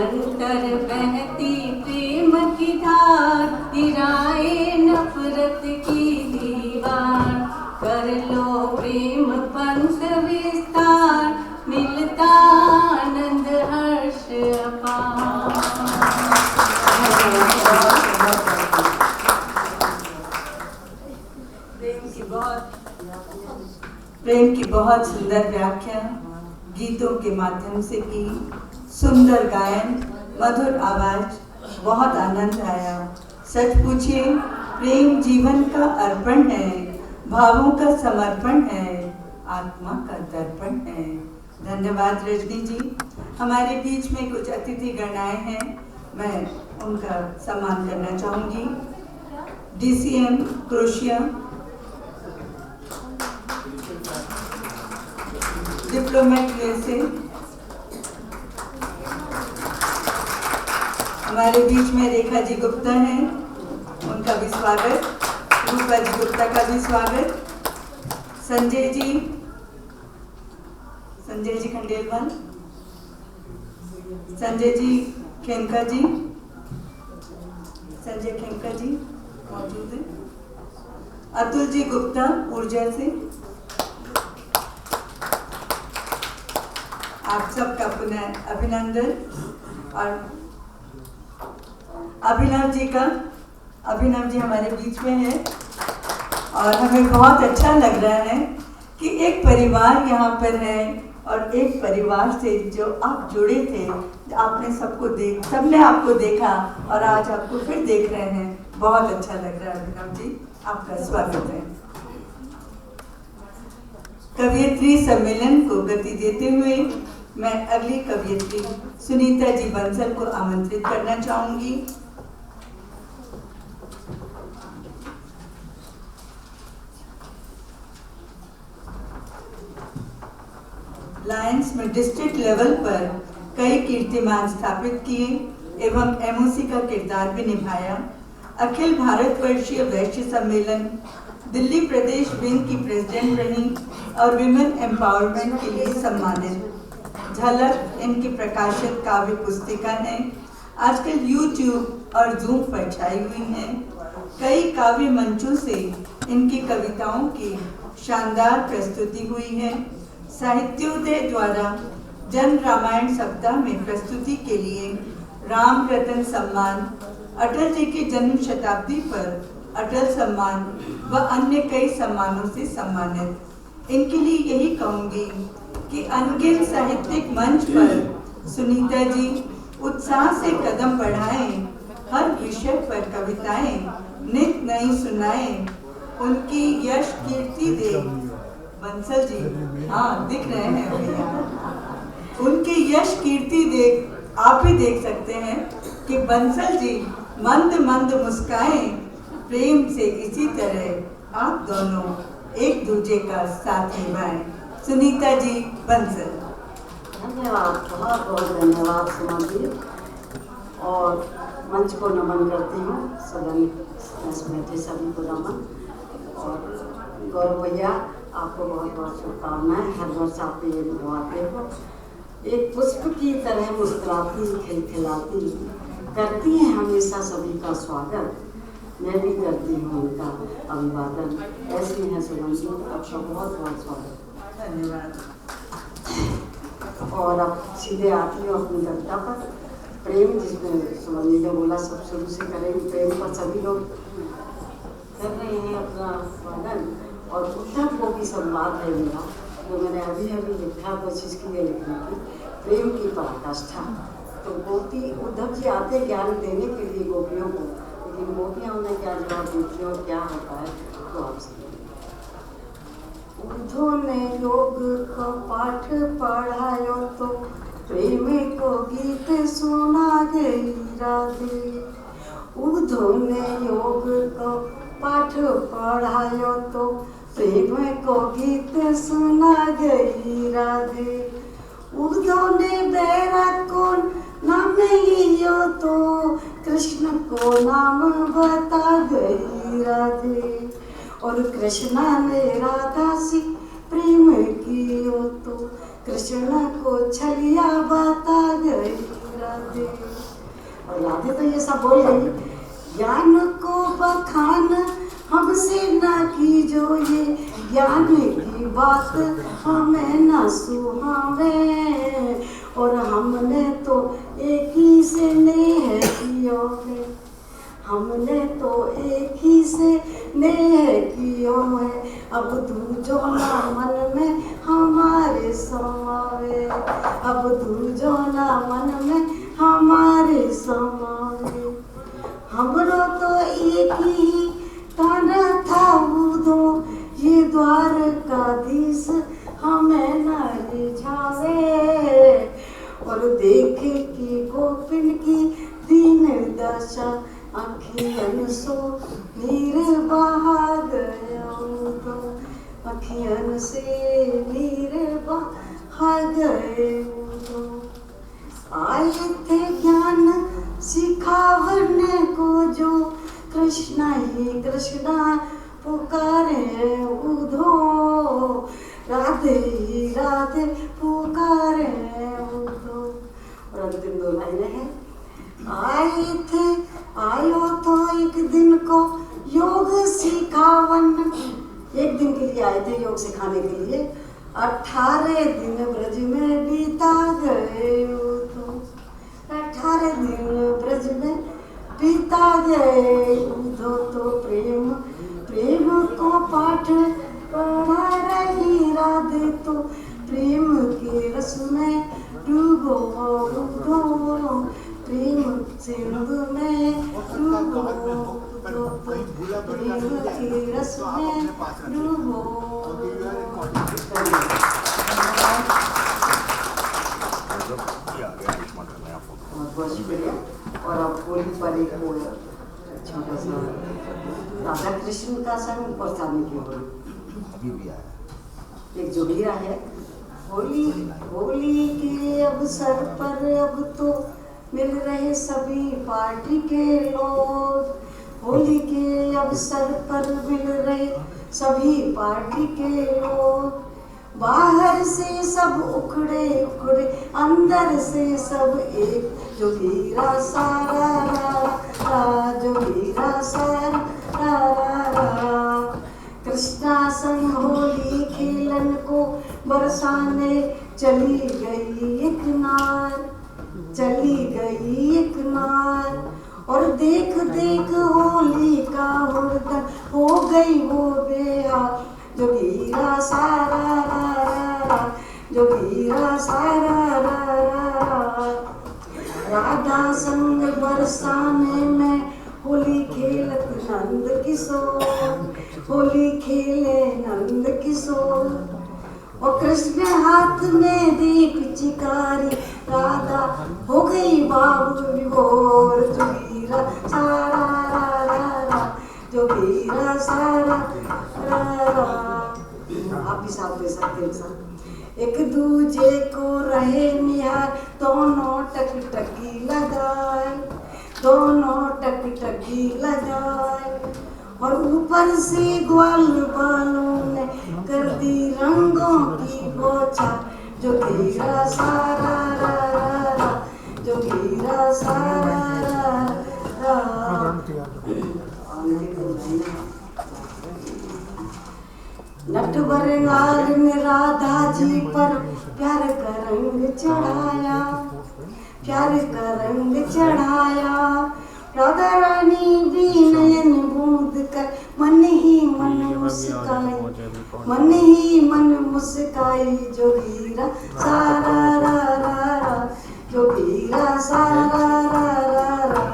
Speaker 7: अंतर बहती प्रेम की धार, गिराए नफरत की दीवार, कर लो प्रेम पंथ विस्तार, मिलता आनंद हर्ष अपार।
Speaker 2: प्रेम की बहुत सुंदर व्याख्या गीतों के माध्यम से की, सुंदर गायन, मधुर आवाज, बहुत आनंद आया। सच पूछिए, प्रेम जीवन का अर्पण है, भावों का समर्पण है, आत्मा का दर्पण है। धन्यवाद रजनी जी। हमारे बीच में कुछ अतिथि गण आए हैं, मैं उनका सम्मान करना चाहूंगी। DCM क्रोशिया, डिप्लोमेट USA, हमारे बीच में रेखा जी गुप्ता हैं, उनका भी स्वागत। रूपा जी गुप्ता का भी स्वागत। संजय जी खंडेलवाल, संजय जी खेमका जी, संजय खेमका जी मौजूद है। अतुल जी गुप्ता ऊर्जा से, आप सबका पुनः अभिनंदन। और अभिनव जी हमारे बीच में है और हमें बहुत अच्छा लग रहा है कि एक परिवार यहाँ पर है और एक परिवार से जो आप जुड़े थे, आपने सबने आपको देखा और आज आपको फिर देख रहे हैं। बहुत अच्छा लग रहा है अभिनव जी, आपका स्वागत है। कवियत्री सम्मेलन को गति देते हुए मैं अगली कवियत्री सुनीता जी बंसल को आमंत्रित करना चाहूंगी। लायंस में डिस्ट्रिक्ट लेवल पर कई कीर्तिमान स्थापित किए एवं MOC का किरदार भी निभाया। अखिल भारतवर्षीय वैश्य सम्मेलन दिल्ली प्रदेश विंग की प्रेसिडेंट रही और विमेन एम्पावरमेंट के लिए सम्मानित। झलक इनकी प्रकाशित काव्य पुस्तिका है, आजकल YouTube और Zoom पर छाई हुई हैं। कई काव्य मंचों से इनकी कविताओं की शानदार प्रस्तुति हुई है। साहित्योदय द्वारा जन रामायण सप्ताह में प्रस्तुति के लिए राम रतन सम्मान, अटल जी की जन्म शताब्दी पर अटल सम्मान व अन्य कई सम्मानों से सम्मानित। इनके लिए यही कहूँगी कि अनगिनत साहित्यिक मंच पर सुनीता जी उत्साह से कदम बढ़ाएं, हर विषय पर कविताएं नित नई सुनाएं, उनकी यश कीर्ति दे। बंसल जी, हाँ दिख रहे हैं भैया, उनकी यश कीर्ति देख आप ही देख सकते हैं कि बंसल जी मंद मंद मुस्काएं, प्रेम से इसी तरह आप दोनों एक दूजे का साथ निभाएं। सुनीता जी बंसल।
Speaker 8: धन्यवाद, बहुत बहुत धन्यवाद सुमा जी, और मंच को नमन करती हूँ, सदन बैठे सभी को नमन। और गौरव भैया आपको बहुत बहुत शुभकामनाएं, हर वर्ष आप ये निभाते हो। एक पुष्प की तरह मुस्कुराती खिलखिलाती करती हैं हमेशा सभी का स्वागत, मैं भी करती हूँ उनका अभिवादन। ऐसी हैं सुमन जी, आपका बहुत बहुत स्वागत।
Speaker 2: धन्यवाद।
Speaker 8: और अब सीधे आती हूँ अपनी कविता पर। प्रेम, जिसमें सुमन जी ने बोला सब शुरू से करेंगे, प्रेम पर सभी लोग कर रहे हैं अपना वर्णन। और उद्धव को भी संवाद है मेरा, जो मैंने अभी अभी लिखा, कोशिश की है लिखने की, प्रेम की पराकाष्ठा। तो गोपी उद्धव जी आते ज्ञान देने के लिए गोपियों को, लेकिन गोपियाँ उन्हें क्या जवाब देती हैं, क्या होता है तो आप सुनिए। उद्धव ने योग का पाठ पढ़ायो तो प्रेम को गीत सुना गई राधे। उद्धव ने योग को पाठ पढ़ायो तो प्रेम को गीत सुना गई राधे। उद्धव ने बैराग को नाम लियो तो कृष्ण को नाम बता गई राधे। और कृष्णा ने राधा से प्रेम कियो तो कृष्ण को छलिया बता गई राधे। और राधे तो ये सब बोल गई। ज्ञान को बखान हमसे ना कीजो, ये ज्ञान की बात हमें ना सुहावे। और हमने तो एक ही से नेह कियो है, हमने तो एक ही से नेह कियो है। अब तू जो ना मन में हमारे समावे, अब तू जो ना मन में हमारे समावे। हमरो तो एक ही ताना था उदो, ये द्वारकाधीश हमें न रिझावे। और देखे कि गोपिन की दीन दशा, अखियन सो नीर बहा गया तो, अखियन से नीर बहा गए तो। आए थे ज्ञान सिखावने को जो, कृष्णा ही कृष्णा पुकारे उधो, राधे ही राधे पुकारे उधो। और अंतिम दो लाइनें हैं। आयो तो एक दिन को योग सिखावन, एक दिन के लिए आए थे योग सिखाने के लिए। 18 दिन ब्रज में बीता गए तो, 18 दिन ब्रज में बीता गए तो। प्रेम प्रेम को पाठ पढ़ा रही राधे तो, प्रेम के रस में डूबो उधो, प्रेम सिंधु में डूबो उधो, प्रेम के रस में डूबो बहुत शुक्रिया। और अब होली पर एक छोटा सा राधा कृष्ण का संग और स्वामी की होली एक जोगिया है। होली होली के अवसर पर अब तो मिल रहे सभी पार्टी के लोग, होली के अवसर पर मिल रहे सभी पार्टी के लोग। बाहर से सब उखड़े उखड़े, अंदर से सब एक, जोगीरा सारा रा, जोगीरा सारा रा। कृष्णा संग होली खेलन को बरसाने चली गई एक नार, चली गई एक नार। और देख देख होली का हुड़दंग हो गई वो बेहाल, जोगीरा सारा रा, जोगीरा सारा रा। राधा संग बरसाने में होली खेलत नंद किशोर, होली खेले नंद किशोर। और कृष्ण हाथ में दी पिचकारी, राधा हो गई बाबू विभोर, जोगीरा सारा रा, जोगीरा सारा रा। आप भी साथ दे सकते हैं साथ। एक दूजे को रहे निहार, दोनों टकटकी लगाए, दोनों टकटकी लगाए। और ऊपर से ग्वाल बालों ने कर दी रंगों की बौछार, जोगीरा सारा रा, जोगीरा सारा रा। नटवर लाल ने राधा जी पर प्यार का रंग चढ़ाया, प्यार का रंग चढ़ाया। राधा रानी भी नयन बूंद कर मन ही मन मुस्काई, मन ही मन मुस्काई, जोगीरा सारा रा, जोगीरा सारा रा।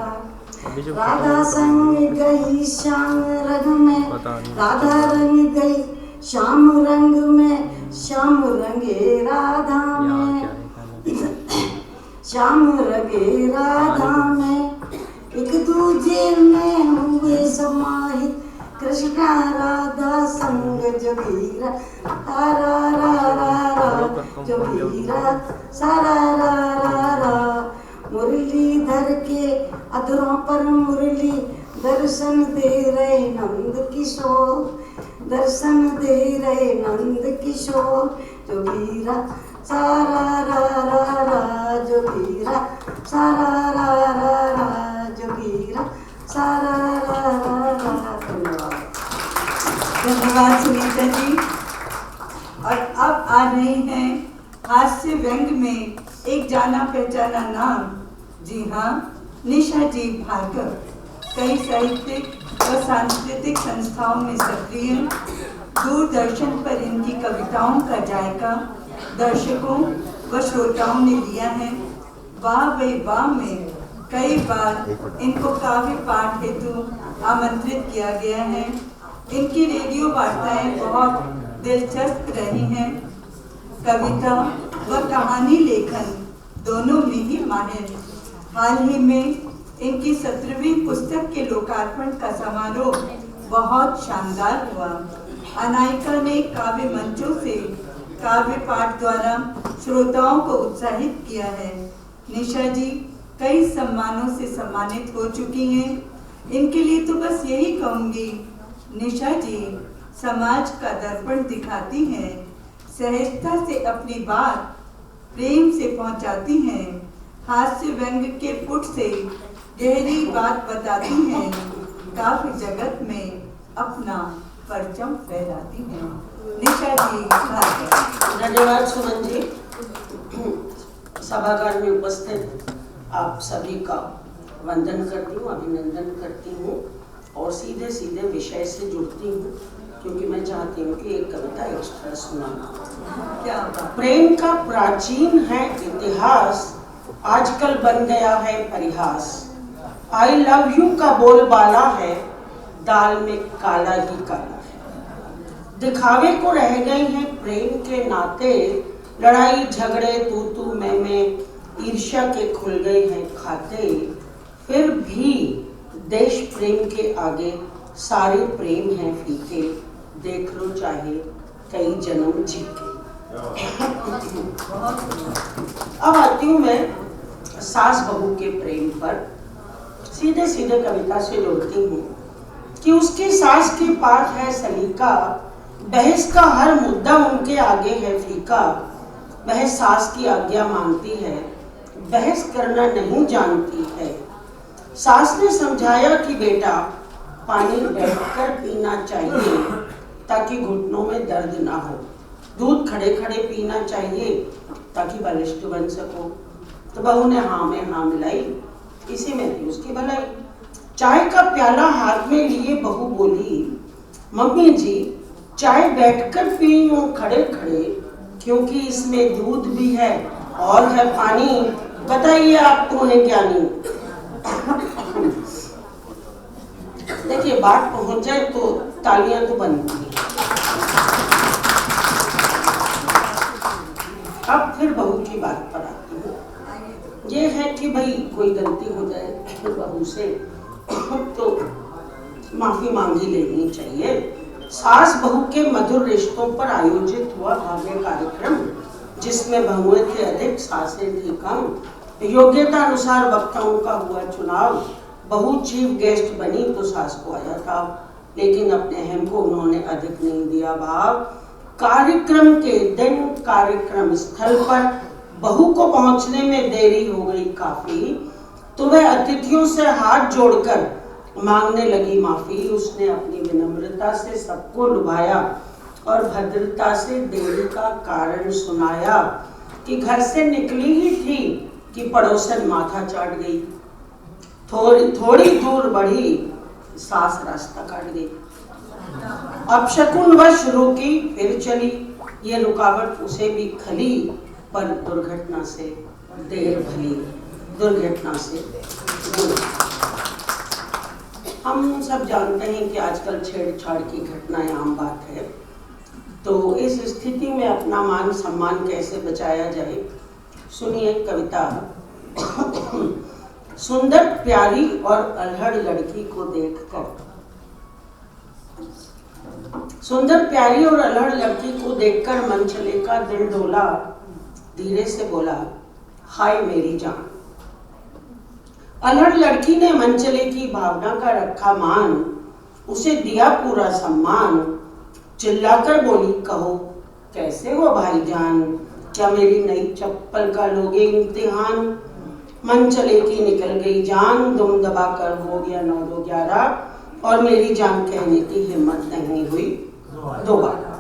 Speaker 8: राधा संग गई श्याम रंग में, राधा रंग गई श्याम रंग में, श्याम रंगे राधा में, श्याम रंगे राधा में। एक दूजे में हुए समाहित, कृष्णा राधा संग जोगीरा सारा रा, जोगीरा सारा रा। मुरलीधर के अधरों पर मुरली दर्शन दे रहे नंद किशोर, दर्शन दे रहे नंद किशोर, जोगीरा सारा रा रा रा जोगीरा, सारा रा रा रा जोगीरा, सारा रा रा रा। धन्यवाद।
Speaker 2: धन्यवाद सुनीता जी। और अब आ रही हैं हास्य व्यंग में एक जाना पहचाना नाम। जी हाँ, निशा जी भार्गव। कई साहित्यिक और सांस्कृतिक संस्थाओं में सक्रिय, दूरदर्शन पर इनकी कविताओं का जायका दर्शकों व श्रोताओं ने लिया है। वाह वे वाह में कई बार इनको काव्य पाठ हेतु आमंत्रित किया गया है। इनकी रेडियो वार्ताएं बहुत दिलचस्प रही हैं। कविता व कहानी लेखन दोनों में ही माहिर। हाल ही में इनकी 17वीं पुस्तक के लोकार्पण का समारोह बहुत शानदार हुआ। अनायिका ने काव्य मंचों से काव्य पाठ द्वारा श्रोताओं को उत्साहित किया है। निशा जी कई सम्मानों से सम्मानित हो चुकी हैं। इनके लिए तो बस यही कहूँगी, निशा जी समाज का दर्पण दिखाती हैं, सहजता से अपनी बात प्रेम से पहुंचाती हैं, हास्य व्यंग के पुट से गहरी बात बताती हैं, काव्य जगत में अपना परचम फहराती हैं। निशा जी
Speaker 9: धन्यवाद सुमन जी। सभागार में उपस्थित आप सभी का वंदन करती हूँ, अभिनंदन करती हूँ और सीधे सीधे विषय से जुड़ती हूँ, क्योंकि मैं चाहती हूँ कि एक कविता एक्स्ट्रा सुनाना।
Speaker 2: क्या
Speaker 9: प्रेम का प्राचीन है इतिहास, आजकल बन गया है परिहास। आई लव यू का बोलबाला है, दाल में काला ही काला है। दिखावे को रह गए हैं प्रेम के नाते, लड़ाई झगड़े तू तू मैं, ईर्ष्या के खुल गए हैं खाते। फिर भी देश प्रेम के आगे सारे प्रेम हैं फीके, देख लो चाहे कई जन्म जी के। अब आती हूँ मैं सास बहू के प्रेम पर। सीधे सीधे कविता से जोड़ती हूँ कि उसकी सास की पाठ है सलीका, बहस का हर मुद्दा उनके आगे है फीका। वह सास की आज्ञा मानती है, बहस करना नहीं जानती है। सास ने समझाया कि बेटा पानी बैठकर पीना चाहिए ताकि घुटनों में दर्द ना हो, दूध खड़े खड़े पीना चाहिए ताकि बलिष्ठ बन सको। तो बहू ने हाँ में हाँ मिलाई, इसी में थी उसकी भलाई। चाय का प्याला हाथ में लिए बहू बोली, मम्मी जी चाय बैठकर पीऊं खड़े खड़े, क्योंकि इसमें दूध भी है और है पानी, बताइए आप तो हैं ज्ञानी। देखिए बात पहुंच जाए तो तालियां तो बनती हैं। अब फिर बहू की बात पर आती हूँ। ये है कि भाई कोई गलती हो जाए बहू से तो माफी मांगी लेनी चाहिए। सास बहू के मधुर रिश्तों पर आयोजित हुआ भव्य कार्यक्रम, जिसमें बहुएं थे अधिक, सासें थी कम। योग्यता अनुसार वक्ताओं का हुआ चुनाव। बहू चीफ गेस्ट बनी तो सास को आया था, लेकिन अपने अहम को उन्होंने अधिक नहीं दिया भाव। कार्यक्रम के दिन कार्यक्रम स्थल पर बहू को पहुंचने में देरी हो गई काफी, तो वह अतिथियों से हाथ जोड़कर मांगने लगी माफी। उसने अपनी विनम्रता से सबको लुभाया और भद्रता से देरी का कारण सुनाया कि घर से निकली ही थी कि पड़ोसन माथा चाट गई। थोड़ी दूर बढ़ी, सास रास्ता काट गई। अब शकुनवश रुकी फिर चली, ये रुकावट उसे भी खली, पर दुर्घटना से देर भली, दुर्घटना से दूर। हम सब जानते हैं कि आजकल छेड़छाड़ की घटनाएं आम बात है, तो इस स्थिति में अपना मान सम्मान कैसे बचाया जाए, सुनिए कविता। सुंदर प्यारी और अल्हड़ लड़की को देखकर, सुंदर प्यारी और अल्हड़ लड़की को देखकर मनचले का दिल डोला, धीरे से बोला हाय मेरी जान। अल्हड़ लड़की ने मनचले की भावना का रखा मान, उसे दिया पूरा सम्मान। चिल्लाकर बोली कहो कैसे हो भाईजान, क्या मेरी नई चप्पल का लोगे इम्तिहान? मन चले की निकल गई जान, दुम दबा कर हो गया 9 2 11 और मेरी जान कहने की हिम्मत नहीं हुई दोबारा।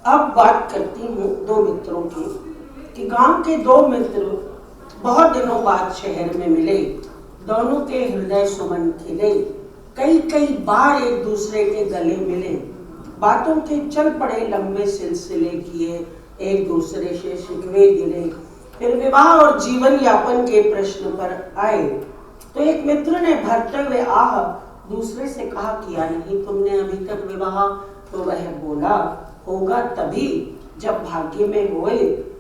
Speaker 9: अब बात करती हूँ 2 मित्रों की कि गांव के 2 मित्र बहुत दिनों बाद शहर में मिले। दोनों के हृदय सुमन खिले, कई बार एक दूसरे के गले मिले। बातों के चल पड़े लंबे सिलसिले किए, एक दूसरे से शिकवे गिरे। फिर विवाह और जीवन यापन के प्रश्न पर आए तो एक मित्र ने भरते हुए आह दूसरे से कहा, किया नहीं तुमने अभी तक विवाह? तो वह बोला, होगा तभी जब भाग्य में होए,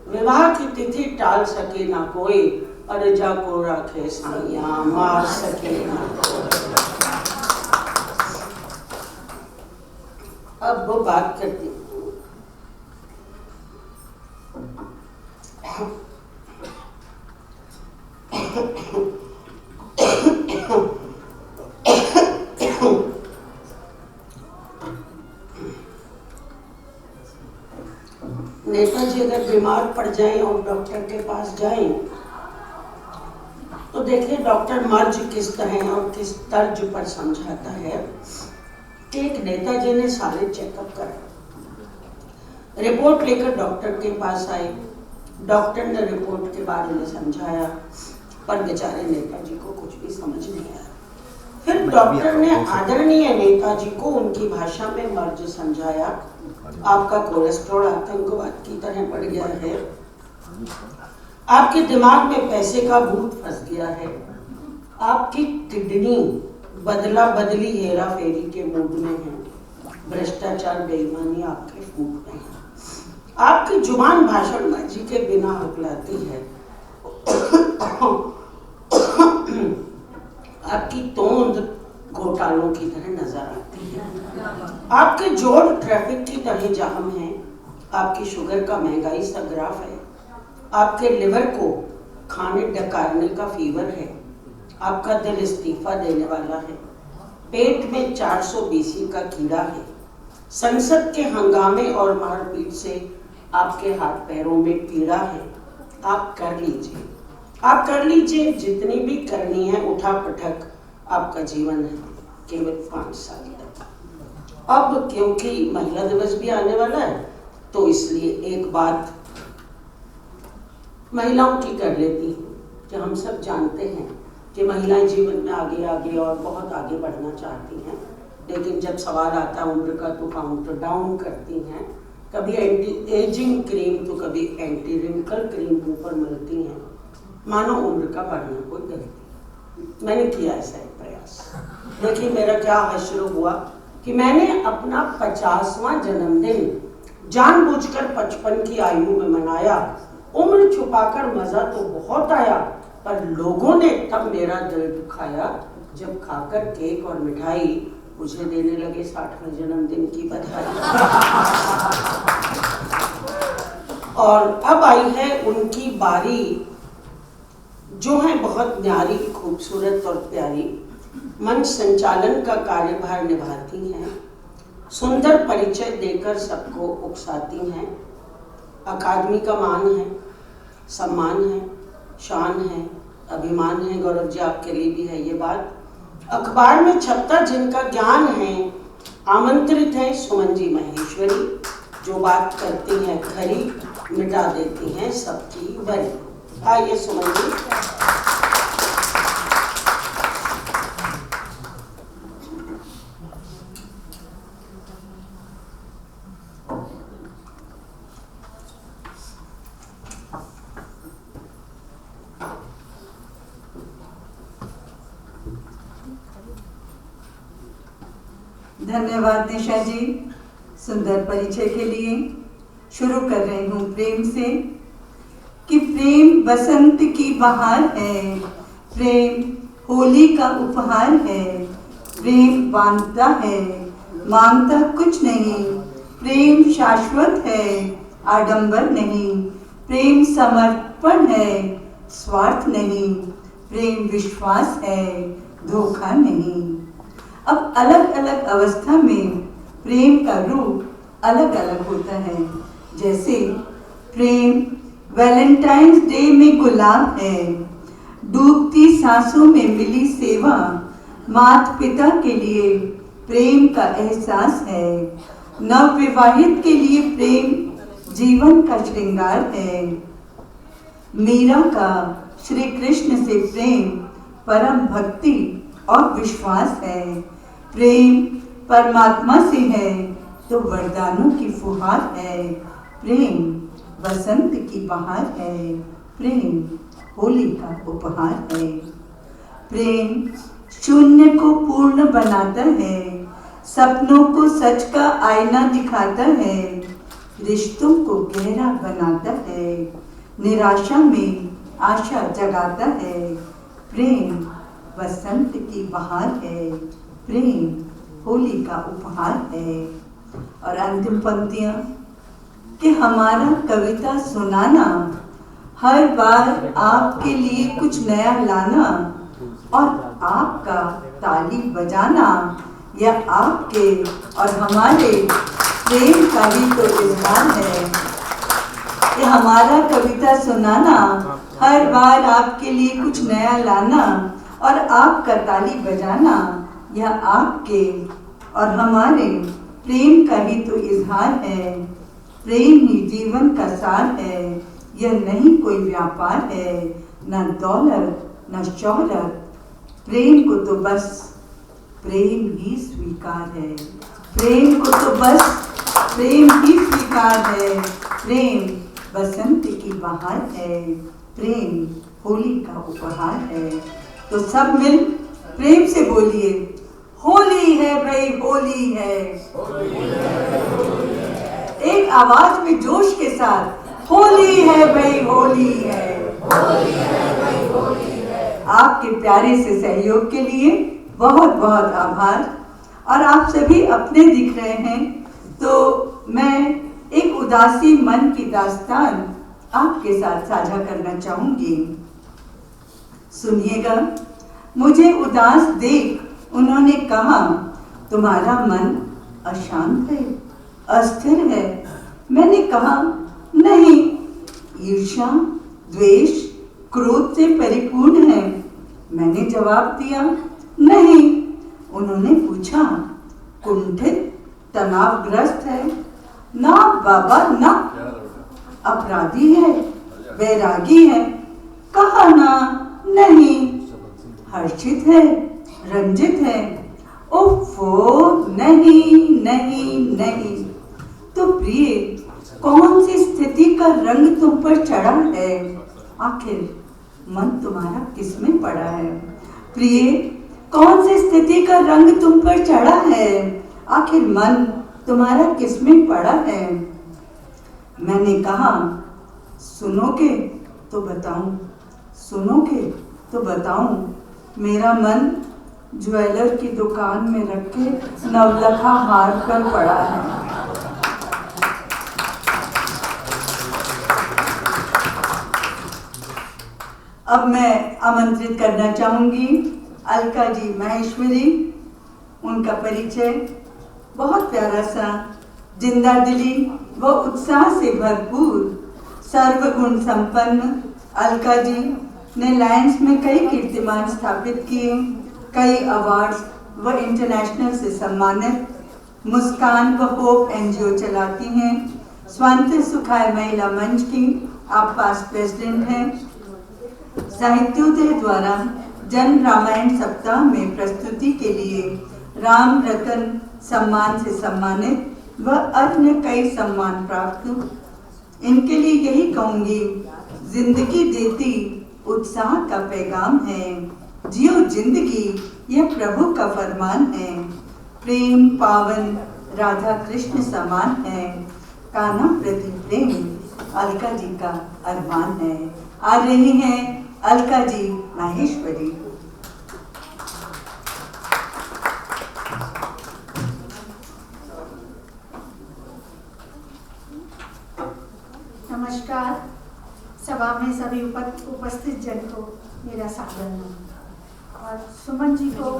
Speaker 9: विवाह की तिथि टाल सके ना कोई, अरे जा को रखे साइया मार सके ना कोई। अब वो बात करती हूँ नेताजी अगर बीमार पड़ जाएं और डॉक्टर के पास जाएं तो देखिए डॉक्टर मर्ज किस तरह और किस तर्ज पर समझाता है कि एक नेताजी ने सारे चेकअप कराए, रिपोर्ट लेकर डॉक्टर के पास आए। डॉक्टर ने रिपोर्ट के बारे में समझाया पर बेचारे नेताजी को कुछ भी समझ नहीं आया। फिर डॉक्टर ने आदरणीय नेताजी को उनकी भाषा में मर्ज समझाया, आपका कोलेस्ट्रॉल आतंकवाद की तरह बढ़ गया है, आपके दिमाग में पैसे का भूत फंस गया है, आपकी किडनी बदला बदली हेरा फेरी के मूड में है, भ्रष्टाचार बेईमानी आपके फूट में है, आपकी जुबान भाषणबाजी के बिना हकलाती है, आपकी तोंद घोटालों की तरह नजर आती है, आपके जोड़ ट्रैफिक की तरह जाम है, आपकी शुगर का महंगाई सा ग्राफ है, आपके लिवर को खाने डकारने का फीवर है, आपका दिल इस्तीफा देने वाला है, पेट में 400 BC का कीड़ा है, संसद के हंगामे और मारपीट से आपके हाथ पैरों में पीड़ा है। आप कर लीजिए जितनी भी करनी है उठा पटक, आपका जीवन है केवल 5 साल तक। अब क्योंकि महिला दिवस भी आने वाला है तो इसलिए एक बात महिलाओं की कर लेती हूँ कि हम सब जानते हैं कि महिलाएं जीवन में आगे आगे और बहुत आगे बढ़ना चाहती हैं, लेकिन जब सवाल आता है उम्र का तो काउंटर डाउन करती हैं, कभी एंटी एजिंग क्रीम तो कभी एंटी रिंकल क्रीम मुंह पर मलती हैं, मानो उम्र का बढ़ना कोई गलती। मैंने किया ऐसा एक प्रयास, देखिए मेरा क्या हश्र हुआ कि मैंने अपना 50वां जन्मदिन जानबूझकर 55 की आयु में मनाया। उम्र छुपाकर मजा तो बहुत आया, पर लोगों ने तब मेरा दिल दुखाया जब खाकर केक और मिठाई मुझे देने लगे 60वें जन्मदिन की बधाई। और अब आई है उनकी बारी जो है बहुत न्यारी, खूबसूरत और प्यारी, मंच संचालन का कार्यभार निभाती हैं, सुंदर परिचय देकर सबको उकसाती हैं, अकादमी का मान है, सम्मान है, शान है, अभिमान है। गौरव जी आपके लिए भी है ये बात। अखबार में छपता जिनका ज्ञान है, आमंत्रित है सुमन जी महेश्वरी, जो बात करती हैं खरी, मिटा देती हैं सबकी बरी। आइए सुमन जी।
Speaker 2: धन्यवाद निशा जी सुंदर परिचय के लिए। शुरू कर रही हूँ प्रेम से कि प्रेम बसंत की बहार है, प्रेम होली का उपहार है, प्रेम बांधता है मांगता कुछ नहीं, प्रेम शाश्वत है आडंबर नहीं, प्रेम समर्पण है स्वार्थ नहीं, प्रेम विश्वास है धोखा नहीं। अब अलग अलग अवस्था में प्रेम का रूप अलग अलग होता है। जैसे प्रेम वैलेंटाइंस डे में गुलाब है, डूबती सांसों में मिली सेवा, माता पिता के लिए प्रेम का एहसास है, नवविवाहित के लिए प्रेम जीवन का श्रृंगार है। मीरा का श्री कृष्ण से प्रेम परम भक्ति और विश्वास है। प्रेम परमात्मा से है तो वरदानों की फुहार है। प्रेम बसंत की बहार है, प्रेम होली का उपहार है। प्रेम शून्य को पूर्ण बनाता है, सपनों को सच का आईना दिखाता है, रिश्तों को गहरा बनाता है, निराशा में आशा जगाता है। प्रेम बसंत की बहार है, प्रेम होली का उपहार है। और अंतिम पंक्तियां कि हमारा कविता सुनाना, हर बार आपके लिए कुछ नया लाना, और आपका ताली बजाना, यह आपके और हमारे प्रेम का ही तो इजहार है। कि हमारा कविता सुनाना, हर बार आपके लिए कुछ नया लाना, और आपका ताली बजाना, यह आपके और हमारे प्रेम का ही तो इजहार है। प्रेम ही जीवन का सार है, यह नहीं कोई व्यापार है, न दौलत न शोहरत, प्रेम को तो बस प्रेम ही स्वीकार है। प्रेम को तो बस प्रेम ही स्वीकार है। प्रेम बसंत की बहार है, प्रेम होली का उपहार है। तो सब मिल प्रेम से बोलिए, होली है भाई होली है। एक आवाज में जोश के साथ, होली है भाई होली है। आपके प्यारे से सहयोग के लिए बहुत बहुत आभार। और आप सभी अपने दिख रहे हैं तो मैं एक उदासी मन की दास्तान आपके साथ साझा करना चाहूंगी। सुनिएगा। मुझे उदास देख उन्होंने कहा, तुम्हारा मन अशांत है, अस्थिर है। मैंने कहा, नहीं, ईर्ष्या द्वेष क्रोध से परिपूर्ण है। मैंने जवाब दिया, नहीं। उन्होंने पूछा, कुंठित तनावग्रस्त है? ना बाबा ना, अपराधी है, वैरागी है? कहा ना, नहीं। हर्षित है, रंजित है? ओफो, नहीं नहीं नहीं। तो प्रिय, कौन सी स्थिति का रंग तुम पर चढ़ा है? आखिर मन तुम्हारा किसमें पड़ा है? प्रिय, कौन सी स्थिति का रंग तुम पर चढ़ा है? आखिर मन तुम्हारा किसमें पड़ा है? मैंने कहा, सुनोगे तो बताऊं, सुनोगे तो बताऊं। मेरा मन ज्वेलर की दुकान में रखे नवलखा हार पर पड़ा है। अब मैं आमंत्रित करना चाहूंगी अलका जी माहेश्वरी। उनका परिचय बहुत प्यारा सा, जिंदा दिली व उत्साह से भरपूर, सर्वगुण संपन्न अलका जी ने लायंस में कई कीर्तिमान स्थापित किए, कई अवार्ड्स व इंटरनेशनल से सम्मानित। मुस्कान व होप एनजीओ चलाती हैं। स्वांत सुखाय महिला मंच की आप पास्ट प्रेसिडेंट हैं। साहित्योदय द्वारा जन रामायण सप्ताह में प्रस्तुति के लिए राम रतन सम्मान से सम्मानित व अन्य कई सम्मान प्राप्त। इनके लिए यही कहूंगी, जिंदगी देती उत्साह का पैगाम है, जियो जिंदगी यह प्रभु का फरमान है। प्रेम पावन राधा कृष्ण समान है, कान्हा प्रति प्रेम अलका जी का अरमान है। आ रही हैं अलका जी माहेश्वरी।
Speaker 10: नमस्कार। सभा में सभी उपस्थित जन को मेरा सादर नमन और सुमन जी को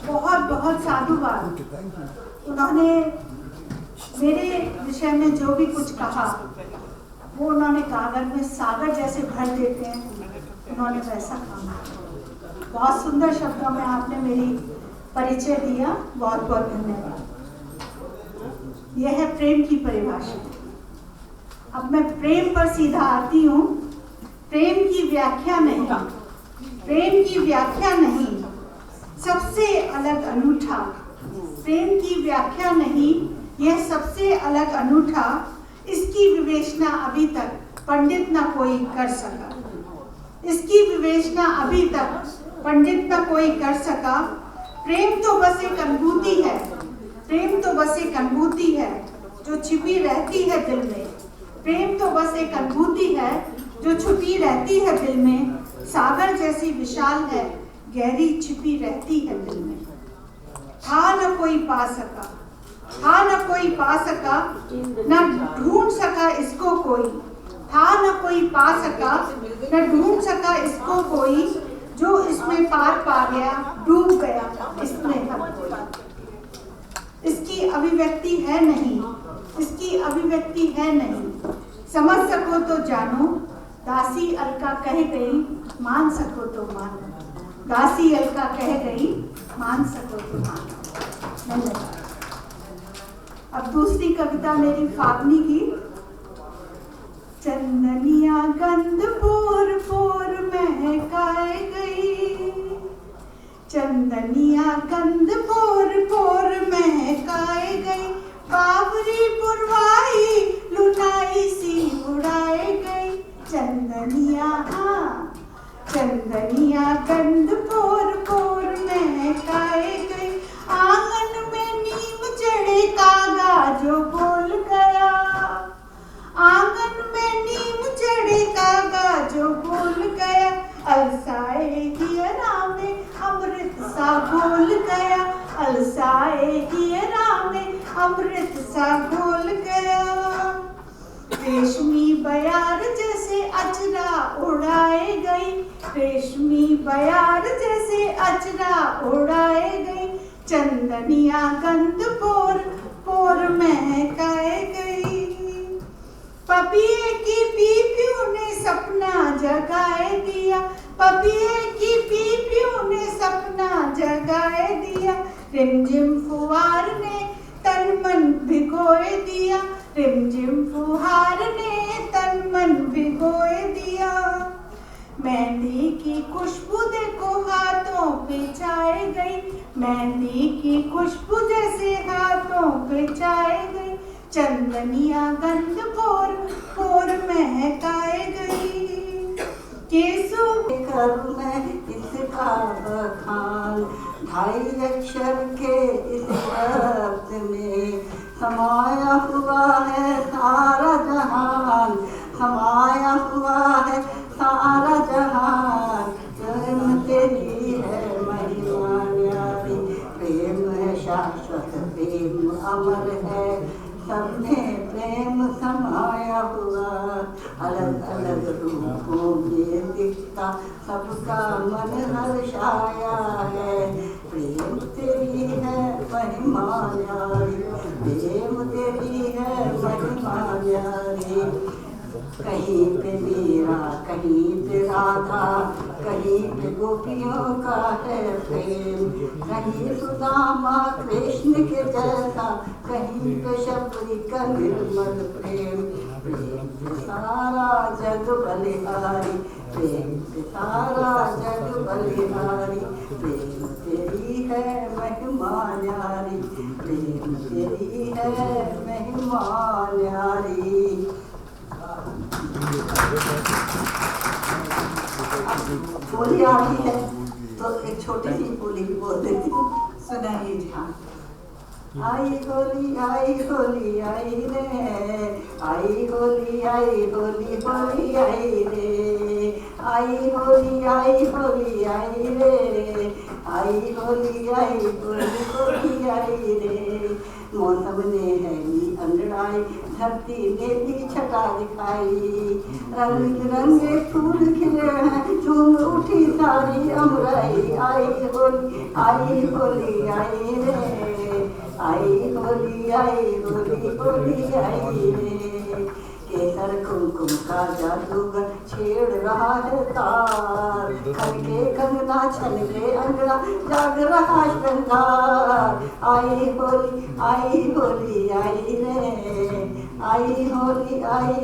Speaker 10: बहुत बहुत साधुवाद। उन्होंने मेरे विषय में जो भी कुछ कहा वो उन्होंने कागज में सागर जैसे भर देते हैं, उन्होंने वैसा काम किया। बहुत सुंदर शब्दों में आपने मेरी परिचय दिया, बहुत बहुत धन्यवाद। यह है प्रेम की परिभाषा। अब मैं प्रेम पर सीधा आती हूँ। प्रेम की व्याख्या नहीं, प्रेम की व्याख्या नहीं, सबसे अलग अनूठा। प्रेम की व्याख्या नहीं, यह सबसे अलग अनूठा, इसकी विवेचना अभी तक पंडित न कोई कर सका। इसकी विवेचना अभी तक पंडित न कोई कर सका। प्रेम तो बस एक अनुभूति है, प्रेम तो बस एक अनुभूति है जो छिपी रहती है दिल में। प्रेम तो बस एक अनुभूति है जो छुपी रहती है दिल में। सागर जैसी विशाल है, गहरी छिपी रहती है दिल में। था न कोई पा सका, था न कोई पा सका, न ढूंढ सका इसको कोई। था न कोई पा सका, न ढूंढ सका इसको कोई, जो इसमें पार पा गया, डूब गया इसमें हर कोई। इसकी अभिव्यक्ति है नहीं, इसकी अभिव्यक्ति है नहीं। समझ सको तो जानो, दासी अलका कह गई, मान सको तो मानो। दासी अलका कह गई, मान सको तो मानो। धन्यवाद। अब दूसरी कविता मेरी फागनी की। चंदनिया गंध पोर पोर महकाए गई, चंदनिया गंध पोर पोर महकाए गई, बावरी पुरवाई लुटाई सी उड़ाए गई। चंदनिया हाँ, चंदनिया गंध पोर पोर महकाए गई, आंगन में नीम चढ़े कागा जो बोल गया, आंगन में नीम चढ़े कागा जो बोल गया, अलसाए हियरा में अमृत सा घोल गया, अलसाए हियरा में अमृत सा घोल गया। रेशमी बयार जैसे अचरा उड़ाए गई, रेशमी बयार जैसे अचरा उड़ाए गई, चंदनिया गंध पोर पोर महकाए गई। पपिये की पीपियों ने सपना जगाए दिया, पपिये की पीपियों ने सपना जगाए दिया, रिमझिम फुहार ने तन मन भिगोए दिया, रिमझिम फुहार ने तन मन भिगोए दिया। मेहंदी की खुशबू देखो हाथों पे छाए गई, मेहंदी की खुशबू जैसे हाथों पे छाए गई, चंदनिया गंध पोर पोर महकाए गई। केसु
Speaker 2: कर मैं इसका बखान, ढाई अक्षर के इस शब्द में समाया हुआ है सारा जहान, समाया हुआ है सारा जहान। प्रेम तेरी है महिमा न्यारी, प्रेम है शाश्वत, प्रेम अमर है, सबने प्रेम समाया हुआ, अलग अलग रूपों में दिखता सबका मन हर्षाया है। प्रेम तेरी है महिमा न्यारी, प्रेम तेरी है महिमा न्यारी। कहीं पे मीरा, कहीं पे राधा, कहीं पे गोपियों का है प्रेम, कहीं सुदामा कृष्ण के जैसा, कहीं पे शबरी का निर्मल प्रेम। प्रेम पे सारा जग बलिहारी, प्रेम पे सारा जग बलिहारी, प्रेम तेरी है महिमा न्यारी, प्रेम तेरी है महिमा न्यारी। बोली आ रही है तो एक छोटी सी बोली बोल देती हूँ, सुनाइए जी। हाँ, आई होली आई होली आई रे, आई होली आई होली होली आई रे, आई होली आई होली आई रे, आई होली आई होली होली आई रे। मौसम ने है ली अंगड़ाई, धरती ने भी छटा दिखाई, रंग बिरंगे फूल खिले हैं, झूम उठी सारी अमराई। आई होली आई रे,
Speaker 8: आई होली होली आई रे, केसर कुमकुम का जादूगर छेड़ रहा है तार, खनके कंगना छनके अंगना जाग रहा श्रृंगार। आई होली आई रे, आई होली आई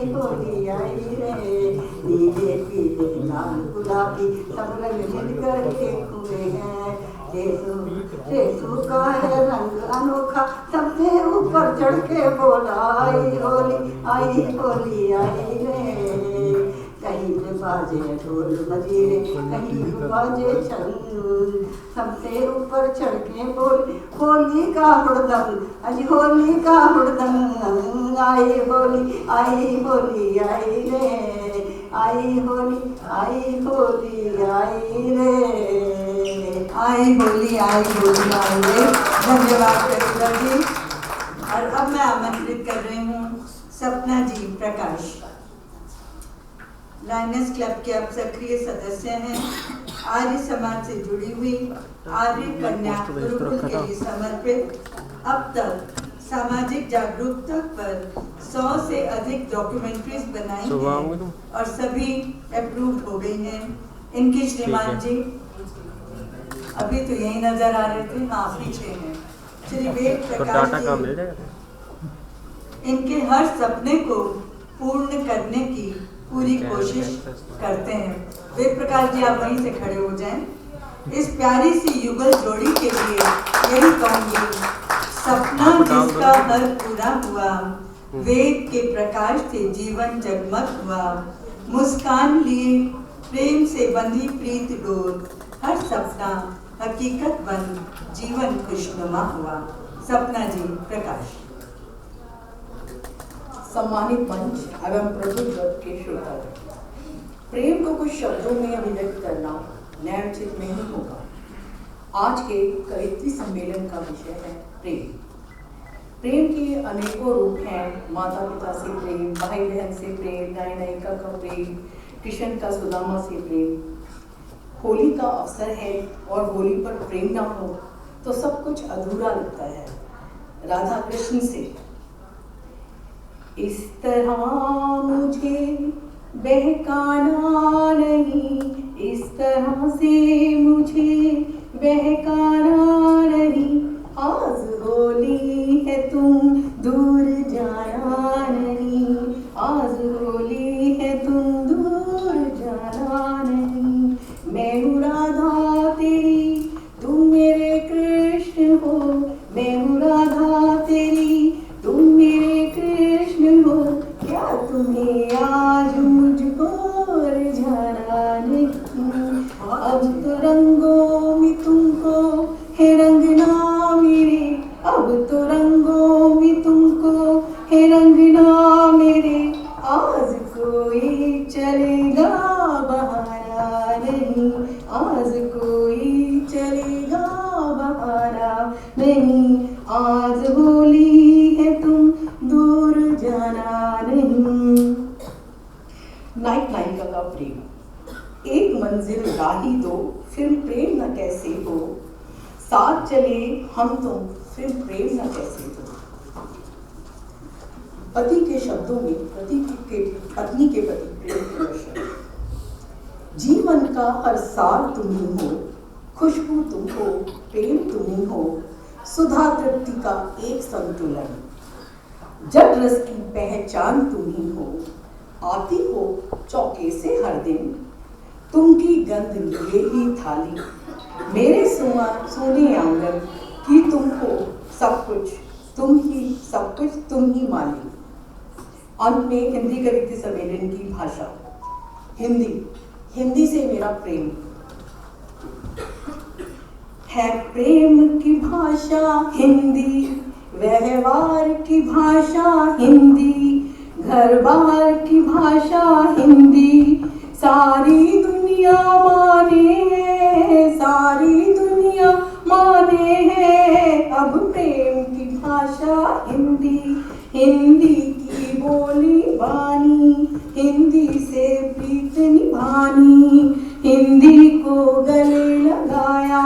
Speaker 8: रे, नीले पीले लाल गुलाबी सब रंग मिलकर एक हुए हैं। केसू का है रंग अनोखा, सबसे ऊपर चढ़ के बोला आई होली आई रे। कहीं पे बाजे ढोल मजीरे, कहीं पे बाजे छंद, सबसे ऊपर चढ़ के बोले होली का हुड़दंग, आज होली का हुड़दंग। आई होली आई रे, आई होली आई रे,
Speaker 2: आई होली आई रे। धन्यवाद कविता जी। और अब मैं आमंत्रित कर रही हूँ सपना जी प्रकाश। लायनेस क्लब के अब सक्रिय सदस्य हैं। आर्य समाज से जुड़ी हुई आर्य कन्या गुरुकुल के लिए समर्पित अब तक सामाजिक जागरूकता पर 100 से अधिक डॉक्यूमेंट्रीज बनाई हैं और सभी अप्रूव हो गई हैं। इनके श्रीमान जी अभी तो यही नजर आ रहे थे, हाँ पीछे हैं, श्री वेद प्रकाश जी। इनके हर सपने को पूर्ण करने की पूरी कोशिश करते हैं। वेद प्रकाश जी आप वहीं से खड़े हो जाएं। इस प्यारी सी युगल जोड़ी के लिए यही कहूंगी, सपना जिसका हर पूरा हुआ, वेद के प्रकाश से जीवन जगमग हुआ, मुस्कान लिए प्रेम से बंधी प्रीत डोर, हर सपना हकीकत बन जीवन खुशनुमा हुआ। सपना जी प्रकाश।
Speaker 11: सम्मानित मंच एवं प्रभुत्व के श्रोता, प्रेम को कुछ शब्दों में अभिव्यक्त करना न्यायोचित नहीं होगा। आज के कवित्री सम्मेलन का विषय है प्रेम। प्रेम के अनेकों रूप हैं। माता पिता से प्रेम, भाई बहन से प्रेम, नाई नायिका का प्रेम, कृष्ण का सुदामा से प्रेम। होली का अवसर है और होली पर प्रेम ना हो तो सब कुछ अधूरा लगता है। राधा कृष्ण से इस तरह मुझे बहकाना नहीं, इस तरह से मुझे बहकाना नहीं, आज होली है तुम दूर जाना नहीं, आज होली है तुम दूर जाना नहीं। मैं हूँ राधा तेरी, तुम मेरे कृष्ण हो, मैं हूँ राधा तेरी, तुम मेरे कृष्ण हो, क्या तुम्हें आज मुझको रिझाना नहीं। अब तो रंगों में तुमको है रंगना मेरे, अब तो रंगों में तुमको है रंगना मेरे, आज कोई चलेगा बहाना नहीं, आज कोई चलेगा बहाना नहीं, आज होली है तुम दूर जाना नहीं। नायक नायिका का प्रेम, एक मंजिल राही दो, फिर प्रेम न कैसे हो, साथ चले हम तुम, फिर प्रेम न कैसे हो। पति के शब्दों में पत्नी के प्रति प्रेम प्रदर्शन। जीवन का हर सार तुम ही हो, खुशबू तुम हो, प्रेम तुम ही हो, सुधा तृप्ति का एक संतुलन, जट रस की पहचान तुम ही हो, आती हो चौके से हर दिन, तुम की गंध लिए ही थाली, मेरे सोने आंगन की तुम हो सब कुछ, तुम ही सब कुछ, तुम ही मालिक। अंत में हिंदी कविता सम्मेलन की भाषा। हिंदी से मेरा प्रेम है, प्रेम की भाषा हिंदी, व्यवहार की भाषा हिंदी, घर बार की भाषा हिंदी, सारी दुनिया माने है, सारी दुनिया माने है, अब प्रेम की भाषा हिंदी, हिंदी की बोली बानी, हिंदी से प्रीत निभानी, हिंदी को गले लगाया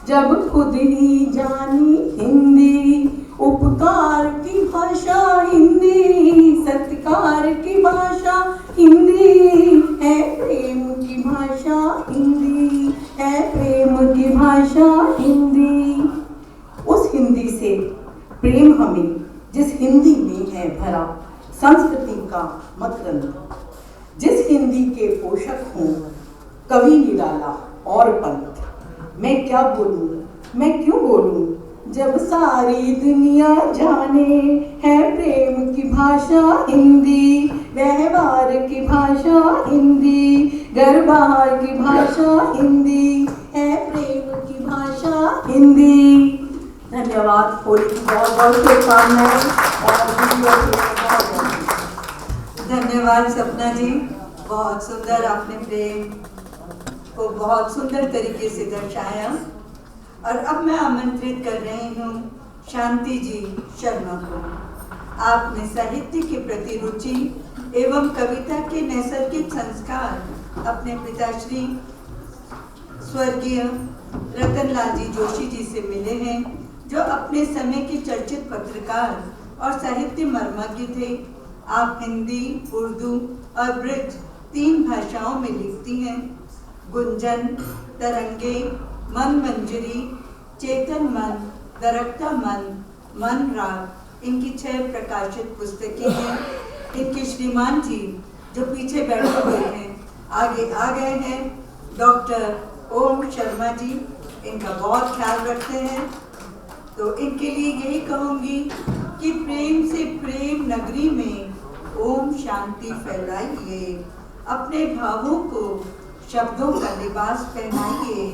Speaker 11: जब खुद ही जानी हिंदी, उपकार की भाषा हिंदी, सत्कार की भाषा हिंदी है, प्रेम की भाषा हिंदी है, प्रेम की भाषा हिंदी। उस हिंदी से प्रेम हमें, जिस हिंदी में है भरा संस्कृति का मकरंद, जिस हिंदी के पोषक हों कवि निराला और पंत। मैं क्या बोलूं, मैं क्यों बोलूं, जब सारी दुनिया जाने है प्रेम की भाषा हिंदी, व्यवहार की भाषा हिंदी, घर बाहर की भाषा हिंदी है, प्रेम की भाषा हिंदी। धन्यवाद। होली की बहुत बहुत शुभकामनाएं और
Speaker 2: धन्यवाद सपना जी, बहुत सुंदर आपने प्रेम को बहुत सुंदर तरीके से दर्शाया। और अब मैं आमंत्रित कर रही हूँ शांति जी शर्मा को। आपने साहित्य के प्रति रुचि एवं कविता के नैसर्गिक संस्कार अपने पिताश्री स्वर्गीय रतनलाल जी जोशी जी से मिले हैं, जो अपने समय के चर्चित पत्रकार और साहित्य मर्मज्ञ थे। आप हिंदी, उर्दू और ब्रिज 3 भाषाओं में लिखती हैं। गुंजन, तरंगे, मन मंजरी, चेतन मन, दरकता मन, मन राग इनकी 6 प्रकाशित पुस्तकें हैं। इनके श्रीमान जी जो पीछे बैठे हुए हैं आगे आ गए हैं, डॉक्टर ओम शर्मा जी, इनका बहुत ख्याल रखते हैं। तो इनके लिए यही कहूँगी कि प्रेम से प्रेम नगरी में ओम शांति फैलाइए, अपने भावों को शब्दों का लिबास पहनाइए,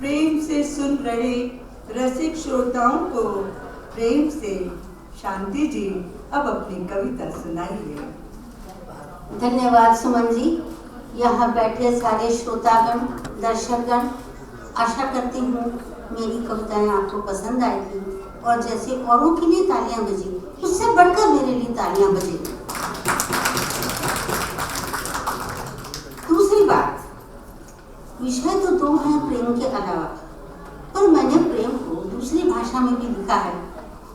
Speaker 2: प्रेम से सुन रहे रसिक श्रोताओं को प्रेम से शांति जी अब अपनी कविता सुनाइए।
Speaker 7: धन्यवाद सुमन जी। यहाँ बैठे सारे श्रोतागण, दर्शकगण, आशा करती हूँ मेरी कविताएं आपको पसंद आएगी और जैसे औरों के लिए तालियां बजी, उससे बढ़कर मेरे लिए तालियां बजेगी। दूसरी बात, विषय तो 2 हैं प्रेम के अलावा, पर मैंने प्रेम को दूसरी भाषा में भी लिखा है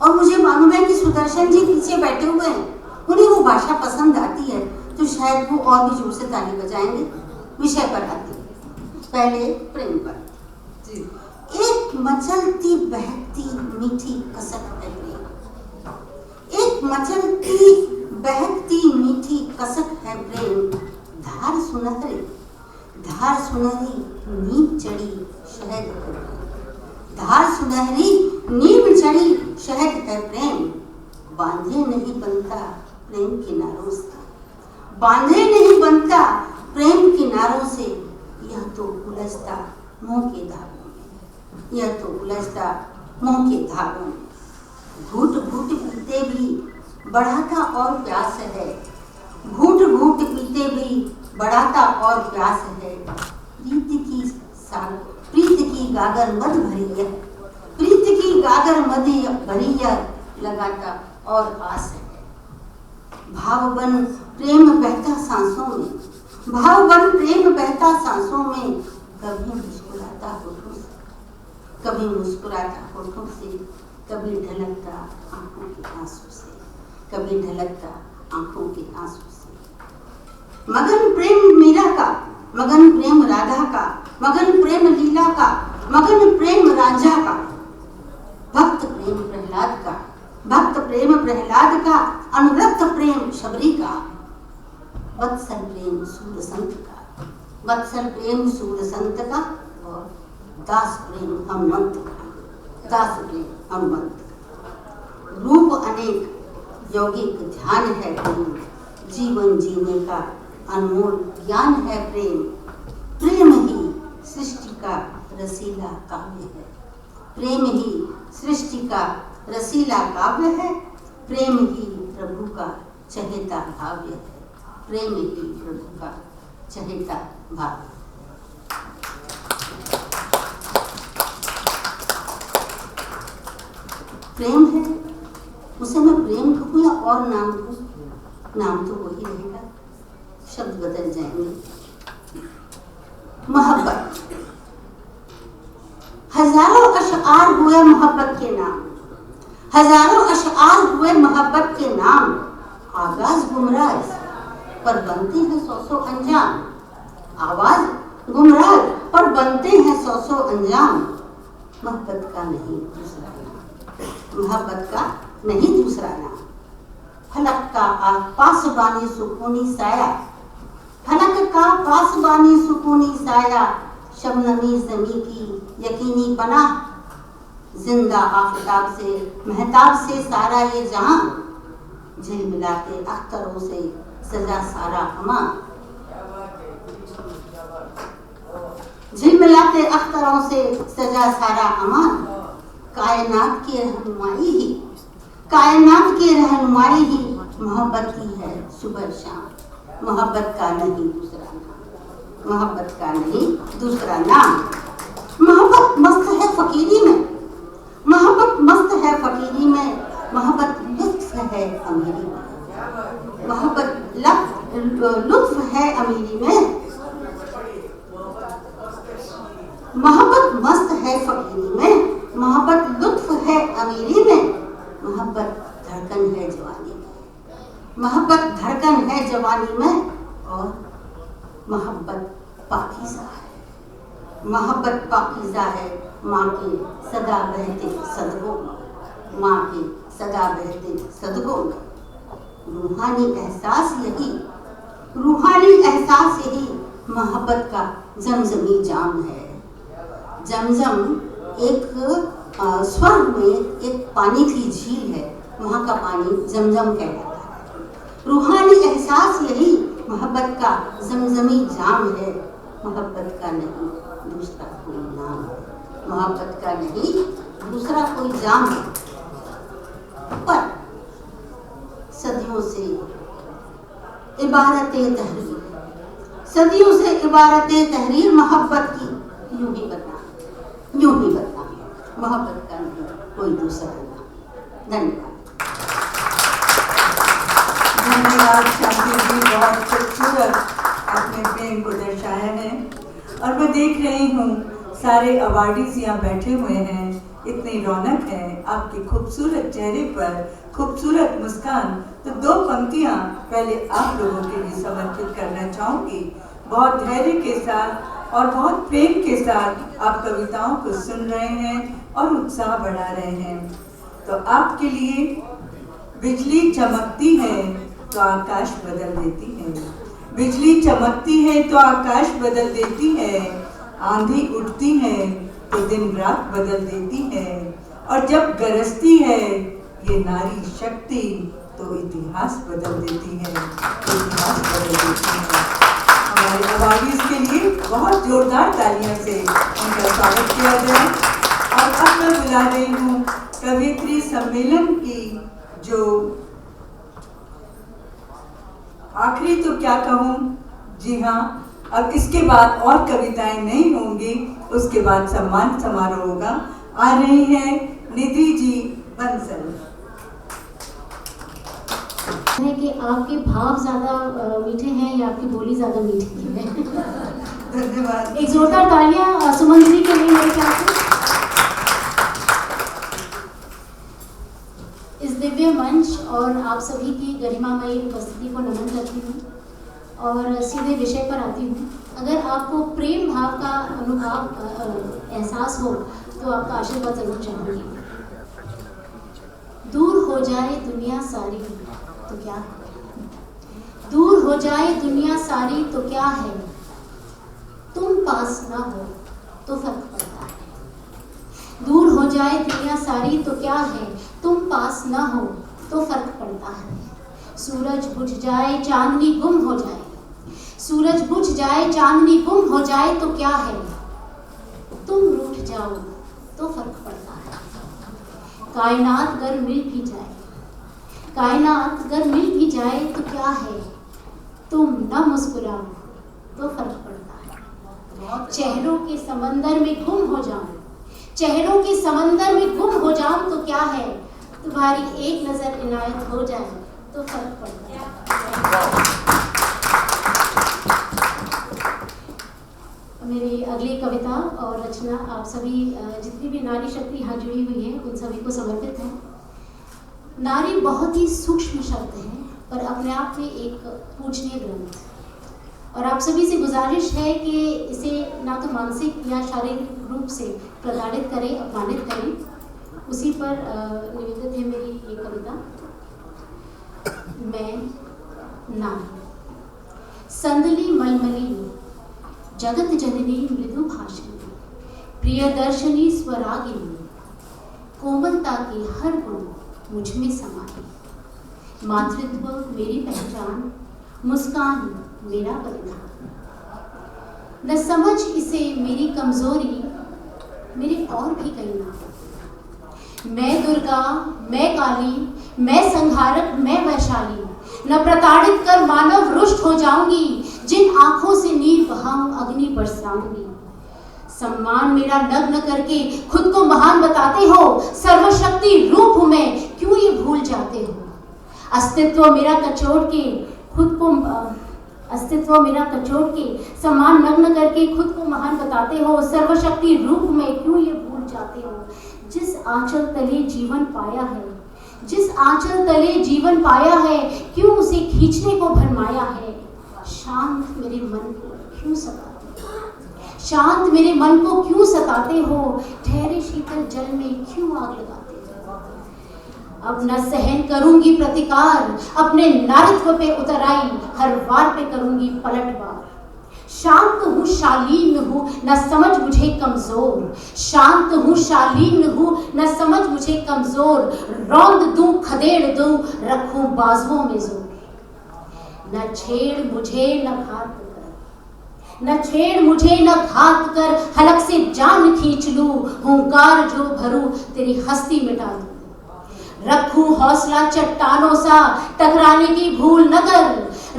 Speaker 7: और मुझे मालूम है कि सुदर्शन जी पीछे बैठे हुए हैं, उन्हें वो भाषा पसंद आती है, तो शायद वो और भी जोर से ताली बजाएंगे। विषय पर आती है, पहले प्रेम पर। एक मचलती बहती मीठी कसक है प्रेम, एक मचलती बहती मीठी कसक है प्रेम, धार सुनहरी नीम चढ़ी शहद है प्रेम, धार सुनहरी नीम चढ़ी शहद है प्रेम, बांधे नहीं बनता प्रेम किनारों से, बांधे नहीं बनता प्रेम किनारों से, यह तो उलझता मुंह के धागों में, यह तो उलझता मुंह के धागों में, घूट घूट पीते भी बढ़ाता और प्यास है, घूट घूट पीते भी बढ़ाता और प्यास है, प्रीत की गागर मद भरी है, प्रीत की गागर मद भरी है, लगाता और आस है, भाव बन प्रेम बहता सांसों में, भाव बन प्रेम बहता सांसों में, कभी मुस्कुराता होठों से, कभी मुस्कुराता होठों से, कभी ढलकता आंखों के आंसू से, कभी ढलकता आंखों के आंसू से। मगन प्रेम मीरा का, मगन प्रेम राधा का, मगन प्रेम लीला का, मगन प्रेम रांझा का, भक्त प्रेम प्रहलाद का, भक्त प्रेम प्रहलाद का, अनुरक्त प्रेम शबरी का, वत्सल प्रेम सूर संत का, वत्सल प्रेम सूर संत का, और दास प्रेम हनुमंत का, दास प्रेम हनुमंत का। रूप अनेक यौगिक ध्यान है प्रेम, जीवन जीने का अनमोल ज्ञान है प्रेम, प्रेम ही सृष्टि का रसीला काव्य है, प्रेम ही सृष्टि का रसीला काव्य है, प्रेम ही प्रभु का चहेता भाव्य है, प्रेम ही प्रभु का चहेता भाव्य। प्रेम है, उसे मैं प्रेम कहूँ या और नाम दूँ, नाम तो वही रहेगा, शब्द बदल जाएंगे। मोहब्बत, हजारों अशआर हुए मोहब्बत के नाम,
Speaker 8: हजारों अशआर हुए मोहब्बत के नाम, आगाज गुमराह पर बनते हैं सौ सौ अंजाम। आवाज गुमराह पर बनते हैं सौ सौ अंजाम। मोहब्बत का नहीं दूसरा नाम, मोहब्बत का नहीं दूसरा नाम। फलक का पासबानी सुकूनी साया, फलक का पासबानी सुकूनी साया। शबनमी ज़मी की यकीनी बना, जिंदा आफताब से महताब से सारा ये जहां। झिलमिलाते अख्तरों से सजा सारा हमा, झिलमिलाते अख्तरों से सजा सारा अमान। कायनात की रहनुमाई ही, कायनात की रहनुमाई ही मोहब्बत की है सुबह शाम। मोहब्बत का नहीं दूसरा नाम, मोहब्बत का नहीं दूसरा नाम। मोहब्बत मस्त है फकीरी में, मोहब्बत मस्त है फकीरी में। मोहब्बत लुत्फ है अमीरी में, मोहब्बत लुत्फ है अमीरी में। मोहब्बत मस्त है फकीरी में, मोहब्बत लुत्फ है अमीरी में। मोहब्बत धड़कन है जवानी में, मोहब्बत धड़कन है जवानी में। और मोहब्बत पाकीज़ा है, मोहब्बत पाकीज़ा है। माँ के सदा बहते सदकों में, माँ के सदा बहते सदकों में। रूहानी एहसास यही, रूहानी एहसास यही मोहब्बत का जमजमी जाम है। जमजम एक स्वर्ग में एक पानी की झील है, वहाँ का पानी जमजम कहलाता है। रूहानी एहसास यही मोहब्बत का जमजमी जाम है। मोहब्बत का नहीं दूसरा कोई नाम है, मोहब्बत का नहीं दूसरा कोई जाम है। पर सदियों से इबारतें तहरीर, सदियों से इबारतें तहरीर मोहब्बत की यूं ही बता, यूं ही बता। मोहब्बत का नहीं कोई दूसरा नाम। धन्यवाद।
Speaker 2: धन्यवाद शांति जी, बहुत खूबसूरत आपने प्रेम को दर्शाया है। और मैं देख रही हूँ सारे अवार्डीज यहाँ बैठे हुए हैं, इतनी रौनक है आपके खूबसूरत चेहरे पर, खूबसूरत मुस्कान। तो दो पंक्तियाँ पहले आप लोगों के लिए समर्पित करना चाहूँगी। बहुत धैर्य के साथ और बहुत प्रेम के साथ आप कविताओं को सुन रहे हैं और उत्साह बढ़ा रहे हैं। तो आपके लिए बिजली चमकती है तो आकाश बदल देती है, बिजली चमकती है तो आकाश बदल देती है। आंधी उठती है तो दिन रात बदल देती है। और जब गरजती है ये नारी शक्ति तो इतिहास बदल देती है, इतिहास बदल देती है। हमारे अवार्डीज के लिए बहुत जोरदार तालियों से उनका स्वागत किया जाए। और अब मैं बुला रही हूँ कवियत्री सम्मेलन की जो आखिरी तो क्या कहूँ, जी हाँ, अब इसके बाद और कविताएं नहीं होंगी, उसके बाद सम्मान समारोह होगा। आ रही हैं निधि जी बंसल।
Speaker 7: है कि आपके भाव ज्यादा मीठे हैं या आपकी बोली ज्यादा मीठी है?
Speaker 2: धन्यवाद।
Speaker 7: एक जोरदार तालियां सुमन जी के लिए मेरे ख्याल से। इस दिव्य मंच और आप सभी की गरिमामयी उपस्थिति को नमन करती हूँ और सीधे विषय पर आती हूँ। अगर आपको प्रेम भाव का अनुभव एहसास हो तो आपका आशीर्वाद जरूर चाहूँगी। दूर हो जाए दुनिया सारी तो क्या है, दूर हो जाए दुनिया सारी तो क्या है, तुम पास ना हो तो फर्क पड़ता है। दूर हो जाए दुनिया सारी तो क्या है, तुम पास ना हो तो फर्क पड़ता है। सूरज बुझ जाए चांदनी गुम हो जाए, सूरज बुझ जाए चांदनी गुम हो जाए तो क्या है, तुम रूठ जाओ तो फर्क पड़ता है। कायनात अगर मिल भी जाए, कायनात अगर मिल भी जाए तो क्या है, तुम न मुस्कुराओ तो फर्क पड़ता है। चेहरों के समंदर में गुम हो जाऊं, चेहरों के समंदर में गुम हो जाऊं तो क्या है, तुम्हारी एक नजर इनायत हो जाए तो फर्क पड़ता है। मेरी अगली कविता और रचना आप सभी जितनी भी नारी शक्ति यहाँ जुड़ी हुई है उन सभी को समर्पित है।
Speaker 12: नारी बहुत ही सूक्ष्म शब्द है पर अपने आप में एक पूजनीय ग्रंथ, और आप सभी से गुजारिश है कि इसे ना तो मानसिक या शारीरिक रूप से प्रताड़ित करें, अपमानित करें। उसी पर निवेदित है मेरी ये कविता। मैं नारी संदली मलमली जगत जननी मृदु भाषिणी प्रियदर्शनी स्वरागिनी कोमलता की हर गुण मुझ में समाई। मातृत्व मेरी पहचान, मुस्कान मेरा परिधान। न समझ इसे मेरी कमजोरी, मेरे और भी कई नाम। मैं दुर्गा, मैं काली, मैं संहारक, मैं वैशाली। न प्रताड़ित कर मानव रुष्ट हो जाऊंगी, जिन आंखों से नीर बहाऊं अग्नि बरसाऊंगी। सम्मान मेरा नग्न करके खुद को महान बताते हो, सर्वशक्ति रूप में क्यों ये भूल जाते हो। अस्तित्व मेरा कचोट के खुद को सम्मान नग्न करके खुद को महान बताते हो, सर्वशक्ति रूप में क्यों ये भूल जाते हो। जिस आंचल तले जीवन पाया है, जिस आंचल तले जीवन पाया है, क्यों उसे खींचने को भरमाया है। शांत मेरे मन को क्यों सताते हो, शांत मेरे मन को क्यों सताते हो। ठहरे शीतल जल में क्यों आग लगाते हो। अब न सहन करूंगी प्रतिकार, अपने नारित्व पे उतर आई, हर वार पे करूंगी पलटवार। शांत हूँ शालीन हूँ, न समझ मुझे कमजोर। शांत हूँ शालीन हूँ, न समझ मुझे कमजोर। रौंद दूं खदेड़ दूं, रखूं बाजुओं में जोर। न छेड़ मुझे न घात कर, न छेड़ मुझे न घात कर। हलक से जान खींच लूं, हुंकार जो भरूं तेरी हस्ती मिटा दूं। रखूं हौसला चट्टानों सा, टकराने की भूल न कर।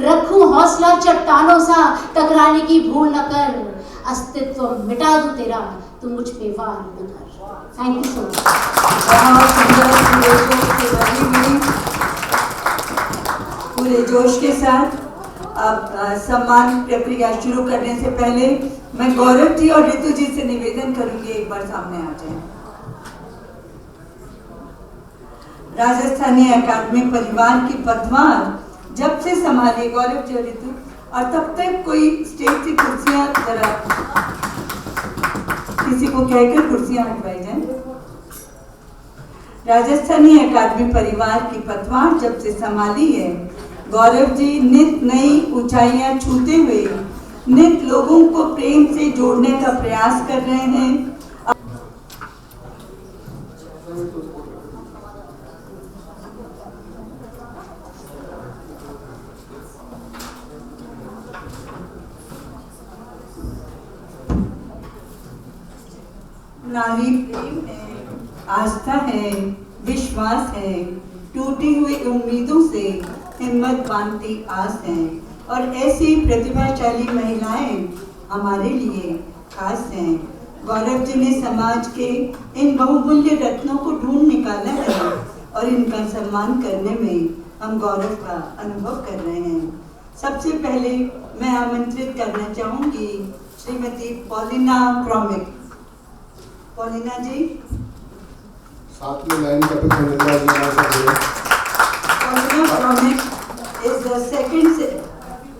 Speaker 12: रखूं हौसला चट्टानों सा, टकराने की भूल न कर। अस्तित्व मिटा दूं तेरा, तू मुझ पे वार न कर। Thank you so much.
Speaker 2: पूरे जोश के साथ अब सम्मान प्रक्रिया शुरू करने से पहले मैं गौरव जी और ऋतु जी से निवेदन करूंगी, एक बार सामने आ जाएं। राजस्थानी अकादमी परिवार की पदभार जब से संभाली गौरव जी और ऋतु, और तब तक कोई स्टेज से कुर्सियां जरा किसी को कहकर कुर्सियां हटवाई जाए। राजस्थानी अकादमी परिवार की पदभार जब से संभाली है, गौरव जी नित नई ऊंचाइयां छूते हुए नित लोगों को प्रेम से जोड़ने का प्रयास कर रहे हैं। नारी प्रेम है, आस्था है, विश्वास है, टूटी हुई उम्मीदों से हिम्मत बांधती आस है। और ऐसी प्रतिभाशाली महिलाएं हमारे लिए खास हैं। गौरव जी ने समाज के इन बहुमूल्य रत्नों को ढूंढ निकाला है और इनका सम्मान करने में हम गौरव का अनुभव कर रहे हैं। सबसे पहले मैं आमंत्रित करना चाहूंगी श्रीमती पॉलिना क्रॉमिक। पॉलिना जी,
Speaker 3: साथ में लाइन का
Speaker 2: Paulina Kromek is the second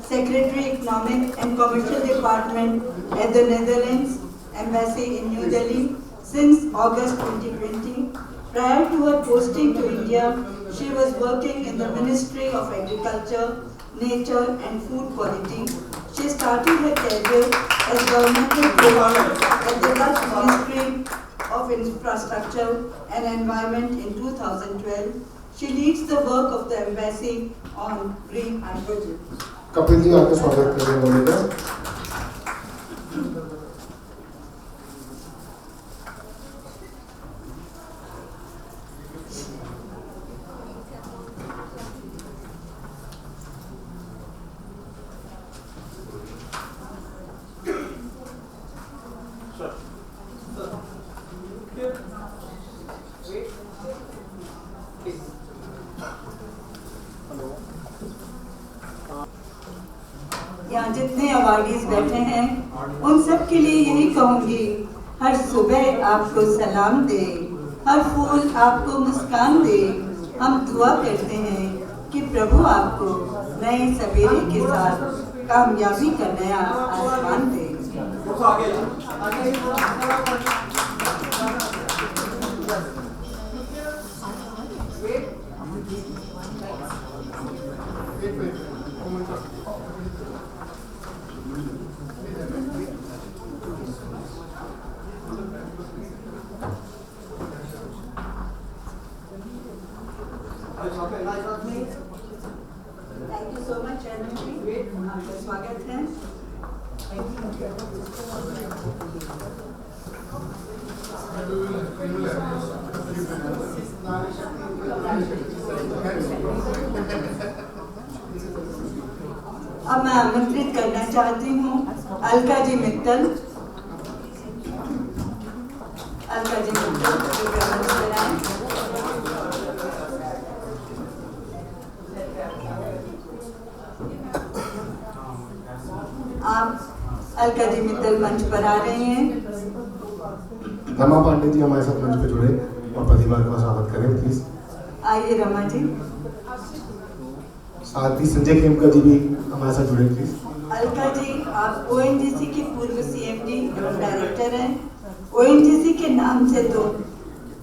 Speaker 2: Secretary Economic and Commercial Department at the Netherlands Embassy in New Delhi since August 2020. Prior to her posting to India, she was working in the Ministry of Agriculture, Nature and Food Quality. She started her career as governmental clerk at the Dutch Ministry of Infrastructure and Environment in 2012. She leads the work of the embassy on green hydrogen.
Speaker 3: Kapil ji आपका स्वागत कर रहे हैं।
Speaker 2: यहाँ जितने awardees बैठे हैं उन सब के लिए यही कहूँगी, हर सुबह आपको सलाम दे, हर फूल आपको मुस्कान दे, हम दुआ करते हैं कि प्रभु आपको नए सवेरे के साथ कामयाबी का नया आसमान दे। Thank you so much channel ji, आपका स्वागत है। अब मैं आमंत्रित करना चाहती हूँ अलका जी मित्तल। अलका जी मित्तल आप अलका जी मित्तल मंच पर आ रहे हैं।
Speaker 13: रमा पांडे जी हमारे साथ मंच पे जुड़े और प्रतिभा का स्वागत करें प्लीज।
Speaker 2: आइए रमा जी।
Speaker 13: साथ ही संजय खेमकर जी भी हमारे साथ जुड़े प्लीज।
Speaker 2: अलका जी, आप ओएनजीसी के पूर्व सीएमडी एवं डायरेक्टर हैं। ओएनजीसी के नाम से तो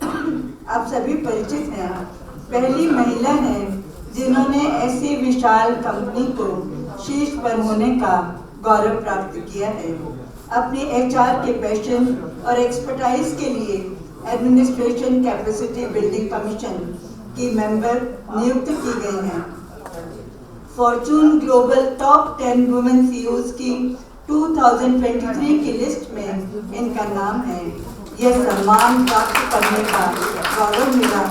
Speaker 2: आप सभी परिचित हैं। पहली महिला हैं जिन्होंने ऐसी विशाल कंपनी को शीर्ष पर होने का गौरव प्राप्त किया है। अपने एचआर के पैशन और एक्सपर्टाइज के लिए एडमिनिस्ट्रेशन कैपेसिटी बिल्डिंग कमीशन की मेंबर नियुक्त की गई हैं। Fortune global top 10 women CEOs की 2023 की लिस्ट में इनका नाम है। यह सम्मान प्राप्त करने का गौरव मिला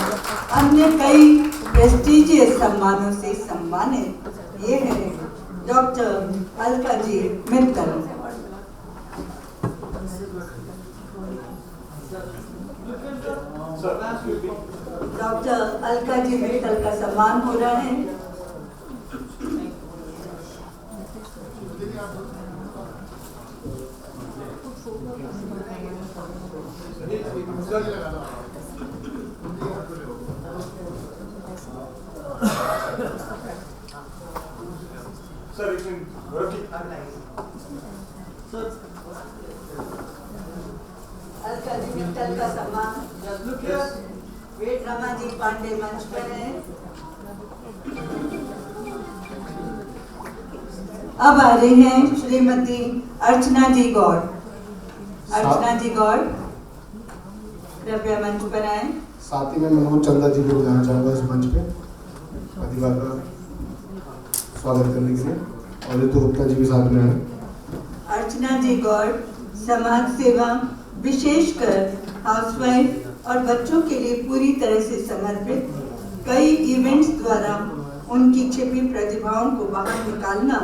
Speaker 2: अन्य कई प्रेस्टिजियस सम्मानों से सम्मानित ये है डॉक्टर अलका जी मित्तल। डॉक्टर अलका जी मित्तल का सम्मान हो रहा है। अलका जी मित्तल का सम्मान रमा जी पांडे मंच पर है। अब आ रही हैं श्रीमती अर्चना जी गौड़। अर्चना जी गौड़ कृपया मंच पर आए।
Speaker 13: साथ ही में मनोज चंदा जी को बुलाना चाहूंगा इस मंच पे प्रतिभा का स्वागत करने के लिए, और ऋतु गुप्ता जी भी साथ में आए।
Speaker 2: अर्चना जी गौड़ समाज सेवा विशेषकर हाउसवाइफ और बच्चों के लिए पूरी तरह से समर्पित कई इवेंट्स द्वारा उनकी छिपी प्रतिभाओं को बाहर निकालना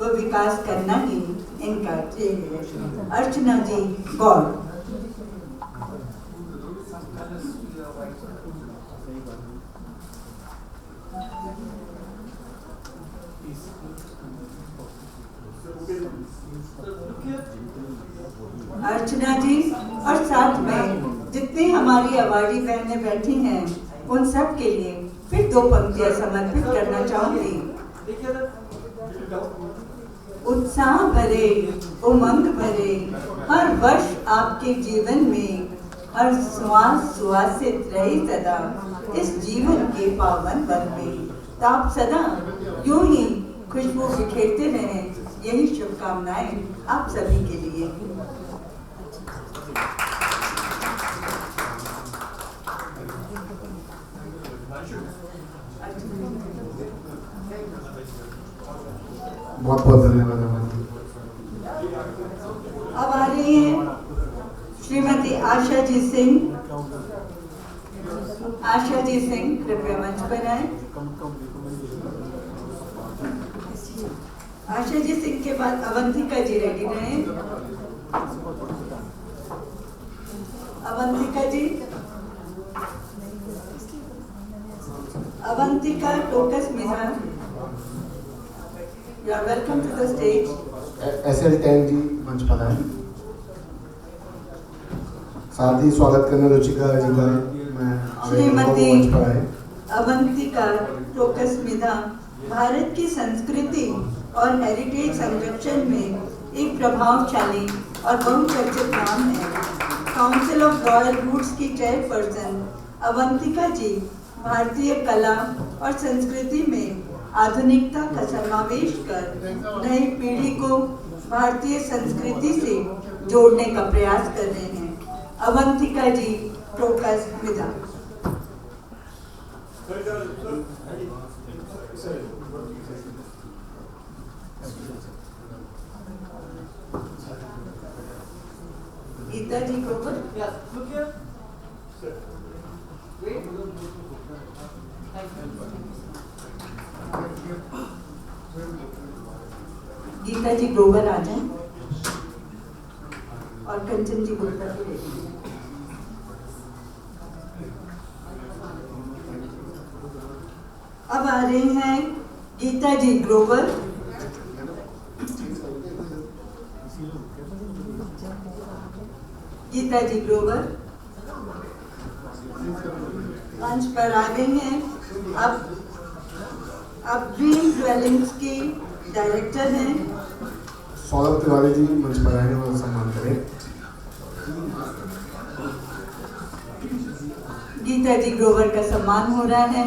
Speaker 2: व विकास करना ही इनका ध्येय है। अर्चना जी गौड़। अर्चना जी और साथ में जितनी हमारी अवार्डी बहनें बैठी हैं उन सब के लिए फिर 2 पंक्तियां समर्पित करना चाहूंगी। उत्साह भरे उमंग भरे हर वर्ष आपके जीवन में हर श्वास सुवासित रहे सदा इस जीवन के पावन वन में। तो आप सदा यूं ही खुशबू बिखेरते रहें, यही शुभकामनाएं आप सभी के लिए।
Speaker 13: बहुत बहुत धन्यवाद हमारी।
Speaker 2: अब आ रही हैं श्रीमती आशा जी सिंह। आशा जी सिंह कृपया मंच पर आए। आशा जी सिंह के बाद अवंतिका जी रेडी रहे। अवंतिका जी। Avantika Tokas Mishra, you are welcome to the stage.
Speaker 13: SL 10 जी मंच पर आए। साथ ही स्वागत करने रुचिका जी का मैं
Speaker 2: श्रीमती
Speaker 13: मंच पर आए।
Speaker 2: अवंतिका टोकसमिधा भारत की संस्कृति और हेरिटेज संरक्षण में एक प्रभावशाली और बहुचर्चित नाम है। काउंसिल ऑफ रॉयल रूट्स की चेयरपर्सन अवंतिका जी भारतीय कला और संस्कृति में आधुनिकता का समावेश कर नई पीढ़ी को भारतीय संस्कृति से जोड़ने का प्रयास कर रहे हैं। अवंतिका जी टोकसमिधा। गीता जी ग्रोवर। गीता जी ग्रोवर आ जाए और कंचन जी गुप्ता को ले लीजिए। अब आ रहे हैं गीता जी ग्रोवर। गीता जी ग्रोवर मंच पर आ गई हैं। अब ड्रीम ड्वेलिंग्स की डायरेक्टर हैं।
Speaker 13: सौरभ तिवारी जी मंच पर आए और सम्मान करें।
Speaker 2: गीता जी ग्रोवर का सम्मान हो रहा है।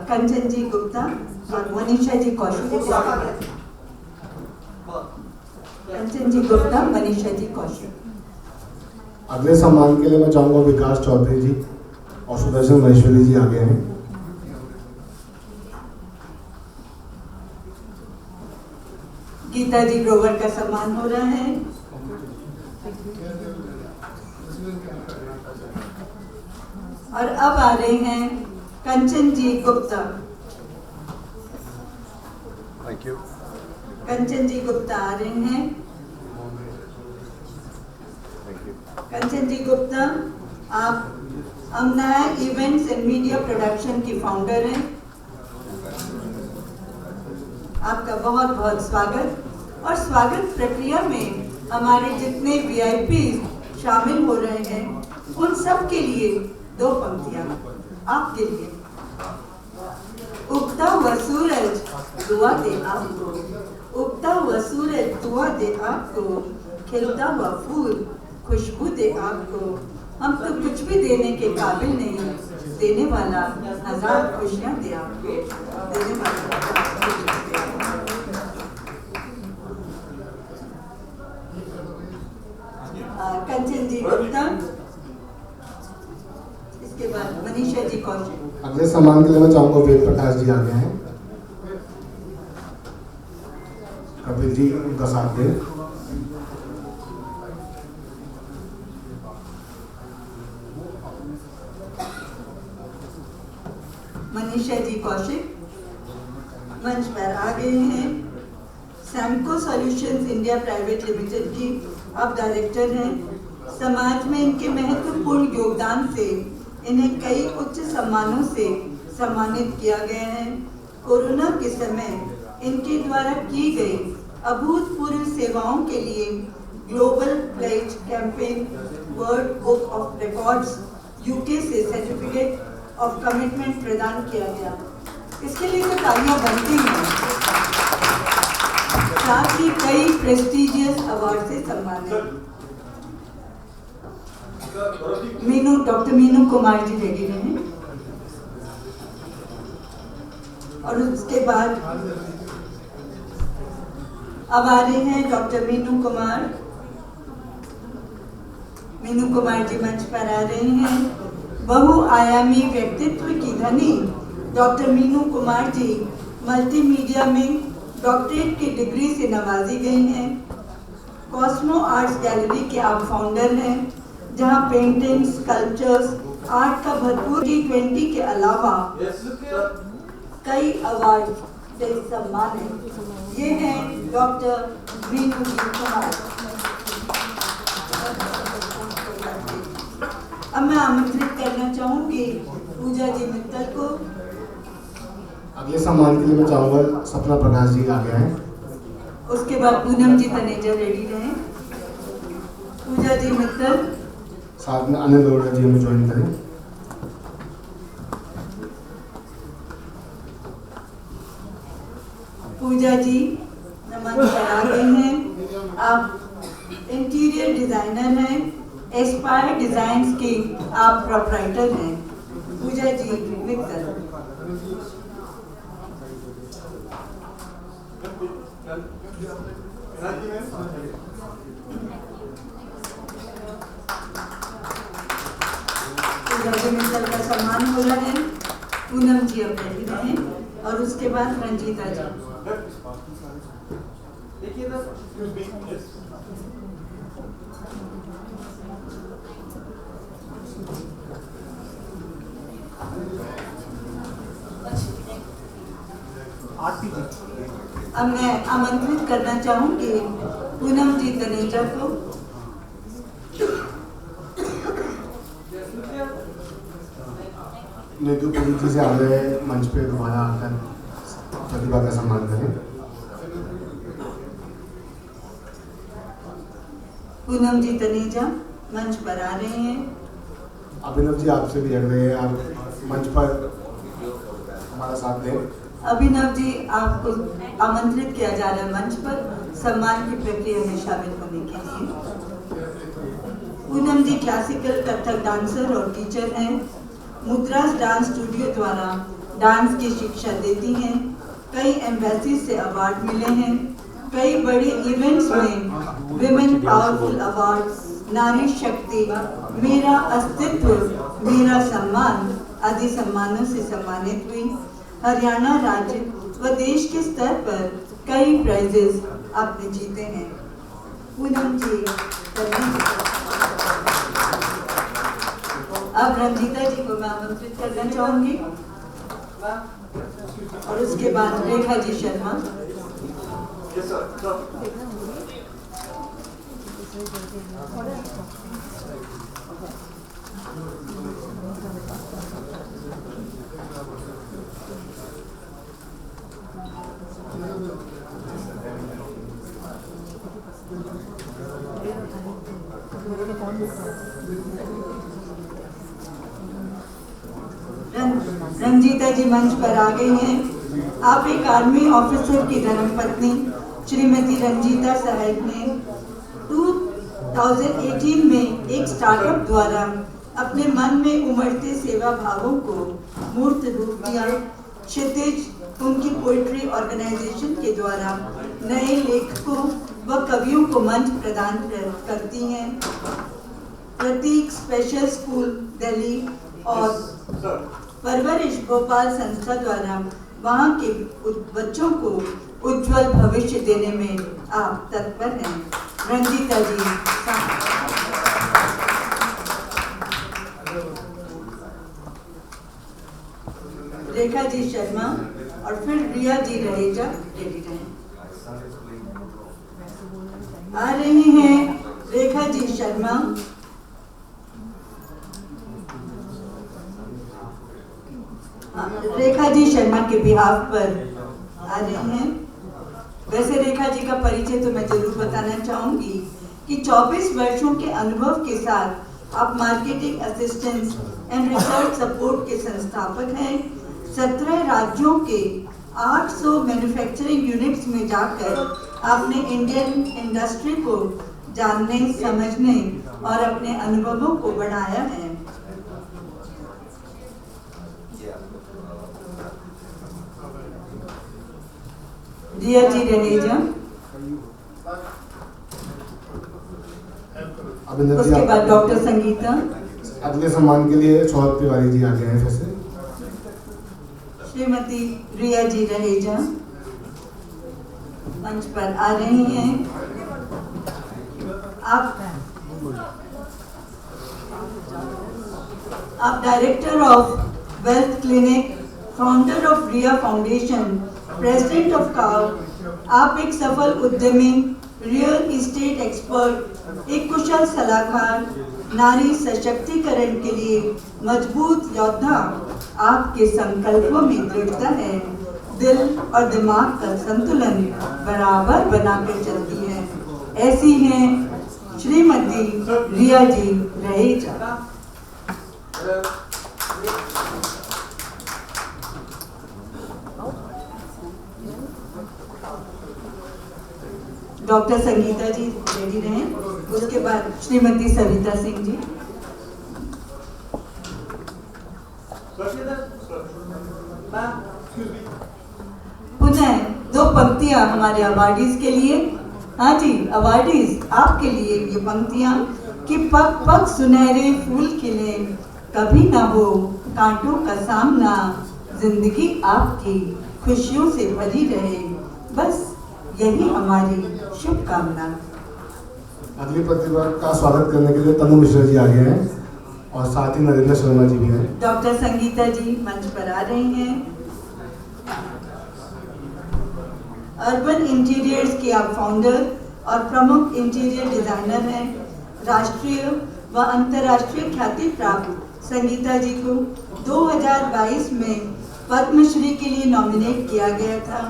Speaker 2: कंचन जी गुप्ता और मनीषा जी कौशिक। कंचन जी गुप्ता, मनीषा जी कौशिक।
Speaker 13: अगले सम्मान के लिए मैं चाहूंगा विकास चौधरी जी और सुदर्शन महेश्वरी जी आगे हैं।
Speaker 2: गीता जी ग्रोवर का सम्मान हो रहा है। और अब आ रहे हैं कंचन जी गुप्ता।
Speaker 5: Thank you.
Speaker 2: कंचन जी गुप्ता आ रहे हैं। कंचन जी गुप्ता, आप Amanaya events and media production की फाउंडर हैं। आपका बहुत बहुत स्वागत। और स्वागत प्रक्रिया में हमारे जितने वीआईपी शामिल हो रहे हैं उन सब के लिए दो पंक्तियां आपके लिए। उगता हुआ सूरज दुआ दे आपको, उगता हुआ सूरज दुआ दे आपको, खिलता हुआ फूल खुशबू दे आपको। हम तो कुछ भी देने के काबिल नहीं, देने वाला हजार खुशियां दे आपको, देने वाला कंचन जी गुप्ता। इसके बाद मनीषा जी कौशिक।
Speaker 13: अगले सम्मान के लिए मैं चाहूंगा वेद प्रकाश जी आगे हैं। कपिल जी उनका साथ दें।
Speaker 2: मनीषा जी कौशिक मंच पर आ गए हैं। Samco solutions India private limited की अब डायरेक्टर हैं। समाज में इनके महत्वपूर्ण योगदान से इन्हें कई उच्च सम्मानों से सम्मानित किया गया है। कोरोना के समय इनके द्वारा की गई अभूतपूर्व सेवाओं के लिए global pledge campaign world book of records UK से सर्टिफिकेट ऑफ कमिटमेंट प्रदान किया गया। इसके लिए तो तालियां बनती हैं। साथ ही कई प्रेस्टिजियस अवार्ड से सम्मानित। डॉक्टर मीनू कुमार जी रेडी रहे। और उसके बाद अब आ रहे हैं डॉक्टर मीनू कुमार। मीनू कुमार जी मंच पर आ रहे हैं। बहुआयामी व्यक्तित्व की धनी डॉक्टर मीनू कुमार जी मल्टीमीडिया में डॉक्टरेट की डिग्री से नवाजी गई हैं। कॉस्मो आर्ट्स गैलरी के आप फाउंडर हैं, जहां पेंटिंग, स्कल्पचर्स, आर्ट का भरपूर T20 के अलावा कई अवार्ड से सम्मान है। ये हैं डॉक्टर मीनू जी कुमार। अब मैं आमंत्रित करना चाहूंगी पूजा जी मित्तल को।
Speaker 13: अगले सम्मान के लिए मैं चाहूँगा सपना प्रकाश जी आगे आए।
Speaker 2: उसके बाद पूनम जी तनेजा रेडी रहे। पूजा जी मित्तल,
Speaker 13: साथ में अनिल अरोड़ा जी हमें ज्वाइन करें।
Speaker 2: पूजा जी नमन पर आ गए हैं। आप इंटीरियर डिजाइनर हैं, एस्पायर डिजाइन्स के आप प्रोप्राइटर हैं। पूजा जी मित्तल। पूजा जी मित्तल का सम्मान हो रहा है। पूनम जी अब रेडी रहें और उसके बाद रंजीता जी। अब मैं आमंत्रित करना चाहूंगी पूनम जी तनेजा को।
Speaker 13: नीतू पुरी जी से आगे मंच पे दोबारा आकर प्रतिभा का सम्मान करें।
Speaker 2: पूनम जी तनेजा मंच पर आ रहे हैं।
Speaker 13: अभिनव जी आपसे भी लग रहे हैं, आप मंच पर हमारा साथ दें।
Speaker 2: अभिनव जी आपको आमंत्रित किया जा रहा है मंच पर सम्मान की प्रक्रिया में शामिल होने के लिए। पूनम जी क्लासिकल कथक डांसर और टीचर हैं। मुद्रास डांस स्टूडियो द्वारा डांस की शिक्षा देती हैं। कई एम्बेसी से अवार्ड मिले हैं। कई बड़े इवेंट्स में विमेन पावरफुल अवार्ड, नारी शक्ति, मेरा अस्तित्व, मेरा सम्मान आदि सम्मानों से सम्मानित हुई। हरियाणा राज्य व देश के स्तर पर कई प्राइजेस आपने जीते हैं। पूनम जी अब रंजीता जी को मैं आमंत्रित करना चाहूंगी और उसके बाद रेखा जी शर्मा। रंजीता जी मंच पर आ गई हैं। आप एक आर्मी ऑफिसर की धर्मपत्नी श्रीमती रंजीता साहब ने 2018 में एक स्टार्टअप द्वारा अपने मन में उमड़ते सेवा भावों को मूर्त रूप दिया। क्षितिज उनकी पोइट्री ऑर्गेनाइजेशन के द्वारा नए लेखकों व कवियों को मंच प्रदान करती हैं। प्रतीक स्पेशल स्कूल दिल्ली और परवरिश भोपाल संस्था द्वारा वहाँ के बच्चों को उज्जवल भविष्य देने में आप तत्पर हैं। रंजीता जी रेखा जी शर्मा और फिर रिया जी रहेजा रेडी रहें। आ रही हैं रेखा जी शर्मा। रेखा जी शर्मा के बिहाफ पर आ रही हैं। वैसे रेखा जी का परिचय तो मैं जरूर बताना चाहूंगी कि 24 वर्षों के अनुभव के साथ आप marketing assistance and research support के संस्थापक हैं। 17 राज्यों के 800 मैन्युफैक्चरिंग यूनिट्स में जाकर आपने इंडियन इंडस्ट्री को जानने, समझने और अपने अनुभवों को बढ़ाया है। रिया जी रहेजा, उसके बाद डॉक्टर संगीता।
Speaker 13: अगले सम्मान के लिए सौरभ तिवारी जी आगे हैं। फिर से
Speaker 2: श्रीमती रिया जी रहेजा मंच पर आ रही हैं। आप director of wealth clinic, founder of Riya foundation, president of काव। आप एक सफल उद्यमी, रियल एस्टेट एक्सपर्ट, एक कुशल सलाहकार, नारी सशक्तिकरण के लिए मजबूत योद्धा। आपके संकल्पों में दृढ़ता है दिल और दिमाग का संतुलन बराबर बनाकर चलती हैं। ऐसी हैं श्रीमती रिया जी रहेजा। डॉक्टर संगीता जी रेडी रहें। उसके बाद श्रीमती सविता सिंह जी। पुनः 2 पंक्तियां हमारे अवार्डीज के लिए। हाँ जी, अवार्डीज आपके लिए ये पंक्तियां कि पग पग सुनहरे फूल खिले, कभी ना हो कांटों का सामना, जिंदगी आपकी खुशियों से भरी रहे, बस यही हमारी शुभकामना।
Speaker 13: अगली प्रतिभा का स्वागत करने के लिए तनु मिश्रा जी आगे हैं और साथ ही नरेंद्र शर्मा जी भी हैं।
Speaker 2: डॉक्टर संगीता जी मंच पर आ रही हैं। अर्बन इंटीरियर्स के आप फाउंडर और प्रमुख इंटीरियर डिजाइनर हैं। राष्ट्रीय व अंतर्राष्ट्रीय ख्याति प्राप्त संगीता जी को 2022 में पद्मश्री के लिए नॉमिनेट किया गया था।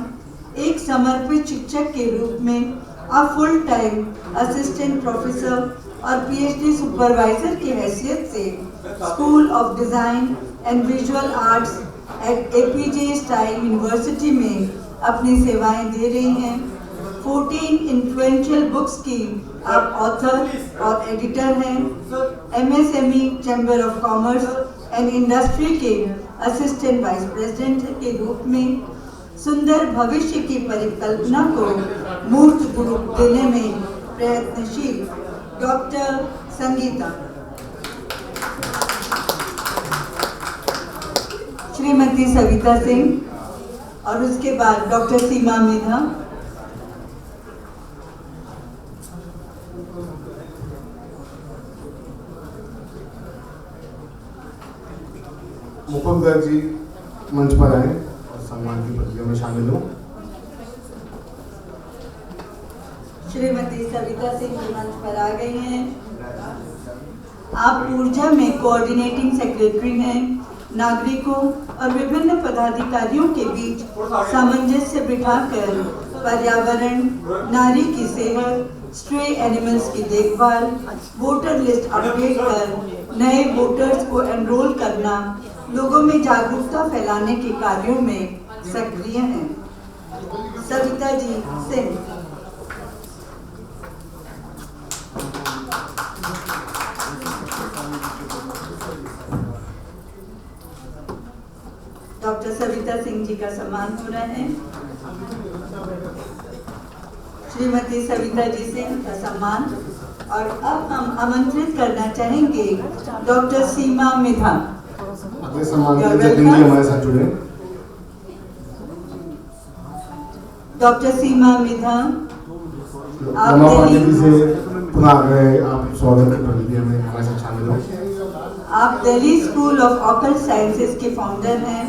Speaker 2: एक समर्पित शिक्षक के रूप में आप फुल टाइम असिस्टेंट प्रोफेसर और पीएचडी सुपरवाइजर की हैसियत से school of design and visual arts at APJ style university में अपनी सेवाएं दे रही हैं। 14 इन्फ्लुएंशियल बुक्स की आप ऑथर और एडिटर हैं। MSME chamber of commerce and industry के असिस्टेंट वाइस प्रेसिडेंट के रूप में सुंदर भविष्य की परिकल्पना को मूर्त रूप देने में प्रयत्नशील डॉक्टर संगीता। श्रीमती सविता सिंह और उसके बाद डॉक्टर सीमा मिधा।
Speaker 13: मुकुंद गर्ग जी मंच पर आए और सम्मान की प्रक्रिया में शामिल हो।
Speaker 2: श्रीमती सविता सिंह जी मंच पर आ गई हैं। आप ऊर्जा में कोऑर्डिनेटिंग सेक्रेटरी हैं। नागरिकों और विभिन्न पदाधिकारियों के बीच सामंजस्य बिठाकर पर्यावरण, नारी की सेहत, स्ट्रे एनिमल्स की देखभाल, वोटर लिस्ट अपडेट कर नए वोटर्स को एनरोल करना, लोगों में जागरूकता फैलाने के कार्यों में सक्रिय हैं। सविता जी सिंह। डॉक्टर सविता सिंह जी का सम्मान हो रहा है। श्रीमती सविता जी सिंह का सम्मान। और अब हम आमंत्रित करना चाहेंगे डॉक्टर सीमा मिधा।
Speaker 13: अगले सम्मान के लिए जतिन जी हमारे साथ जुड़े।
Speaker 2: डॉक्टर सीमा मिधा आप
Speaker 13: दिल्ली से पुनः आ गए। आप स्वागत की प्रक्रिया में हमारे साथ शामिल हो।
Speaker 2: आप Delhi school of occult sciences के फाउंडर हैं।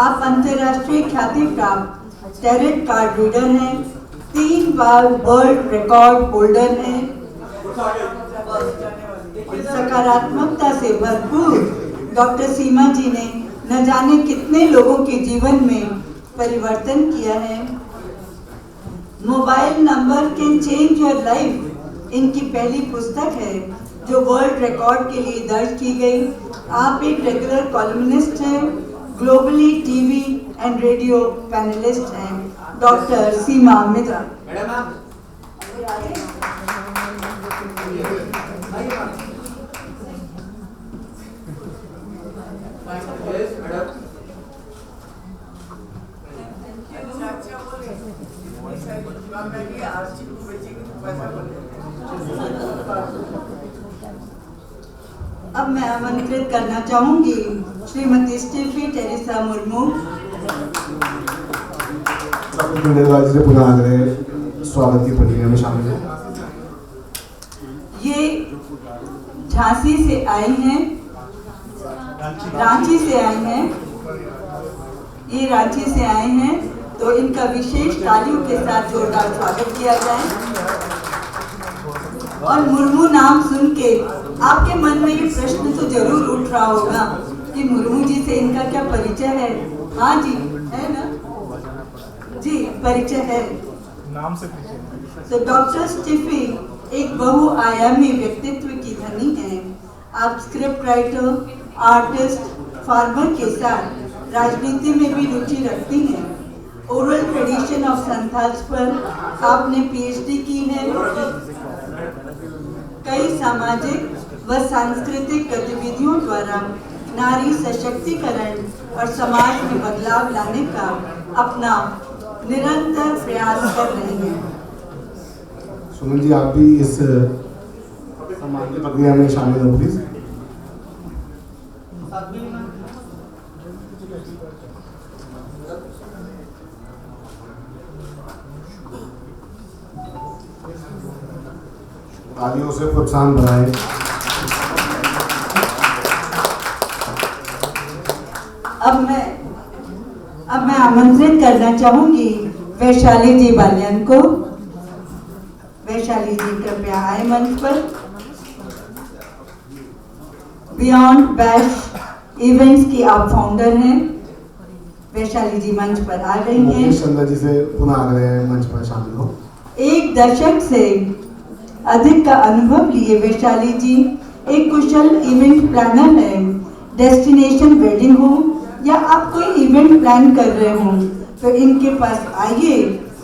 Speaker 2: आप अंतर्राष्ट्रीय ख्याति प्राप्त टैरेट कार्ड रीडर हैं। 3 बार वर्ल्ड रिकॉर्ड होल्डर हैं। सकारात्मकता से भरपूर डॉक्टर सीमा जी ने न जाने कितने लोगों के जीवन में परिवर्तन किया है। Mobile number can change your life इनकी पहली पुस्तक है जो वर्ल्ड रिकॉर्ड के लिए दर्ज की गई। आप एक रेगुलर कॉलमनिस्ट हैं, globally TV and radio panelist हैं। डॉक्टर सीमा मिधा। अब मैं आमंत्रित करना चाहूंगी श्रीमती स्टीफी टेरेसा मुर्मू।
Speaker 13: से पुनः आ गए। स्वागत की प्रक्रिया में शामिल हो।
Speaker 2: ये झांसी से आई हैं, रांची से आई हैं। ये रांची से आए हैं तो इनका विशेष तालियों के साथ जोरदार स्वागत किया जाए। और मुर्मू नाम सुन के आपके मन में ये प्रश्न तो जरूर उठ रहा होगा कि मुर्मू जी से इनका क्या परिचय है। हाँ जी, है ना। जी परिचय है।
Speaker 14: नाम से पूछिए।
Speaker 2: तो डॉक्टर स्टीफी एक बहुआयामी व्यक्तित्व की धनी है। आप स्क्रिप्ट राइटर, आर्टिस्ट, फार्मर के साथ राजनीति में भी रुचि रखती हैं। ओरल ट्रेडिशन ऑफ संथाल्स पर आपने पीएचडी की है। कई सामाजिक व सांस्कृतिक गतिविधियों द्वारा नारी सशक्तिकरण और समाज में बदलाव लाने का अपना निरंतर प्रयास कर रही हैं।
Speaker 13: सुमन जी, आप भी इस सम्मान की प्रक्रिया में शामिल हो प्लीज। तालियों से प्रोत्साहन बढ़ाएं।
Speaker 2: अब मैं आमंत्रित करना चाहूंगी वैशाली जी बालियान को। वैशाली जी कृपया आए मंच पर। बियॉन्ड बैश इवेंट्स की आप फाउंडर हैं। वैशाली जी मंच पर आ रही हैं।
Speaker 13: मुकेश चंद्र जी से पुनः आग्रह है मंच पर शामिल हो।
Speaker 2: एक दशक से अधिक का अनुभव लिए वैशाली जी एक कुशल इवेंट प्लानर है। डेस्टिनेशन वेडिंग हो या आप कोई इवेंट प्लान कर रहे हो तो इनके पास आइए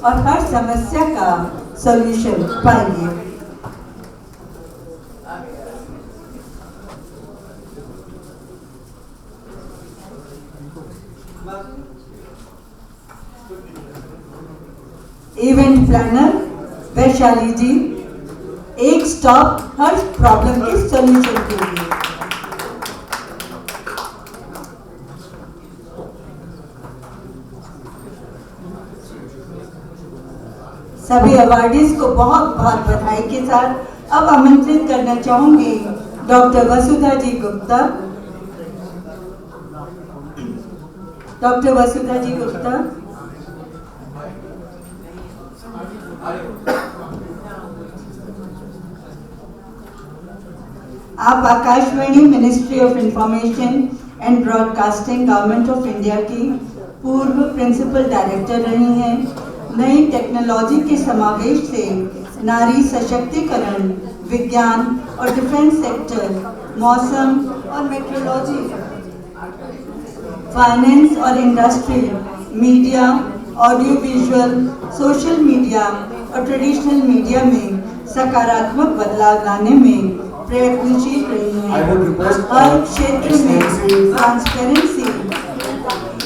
Speaker 2: और हर समस्या का सॉल्यूशन पाइए। इवेंट प्लानर वैशाली जी, एक स्टॉप हर प्रॉब्लम के सॉल्यूशन के लिए। सभी अवार्डीज को बहुत बहुत बधाई के साथ अब आमंत्रित करना चाहूंगी डॉक्टर वसुधा जी गुप्ता। डॉक्टर वसुधा जी गुप्ता, आप Akashvani ministry of information and broadcasting government of India की पूर्व प्रिंसिपल डायरेक्टर रही हैं। नई टेक्नोलॉजी के समावेश से नारी सशक्तिकरण, विज्ञान और डिफेंस सेक्टर, मौसम और मेट्रोलॉजी, फाइनेंस और industry, media, audio visual, social media और ट्रेडिशनल मीडिया में सकारात्मक बदलाव लाने में प्रयत्नशील रही हैं। हर क्षेत्र में transparency.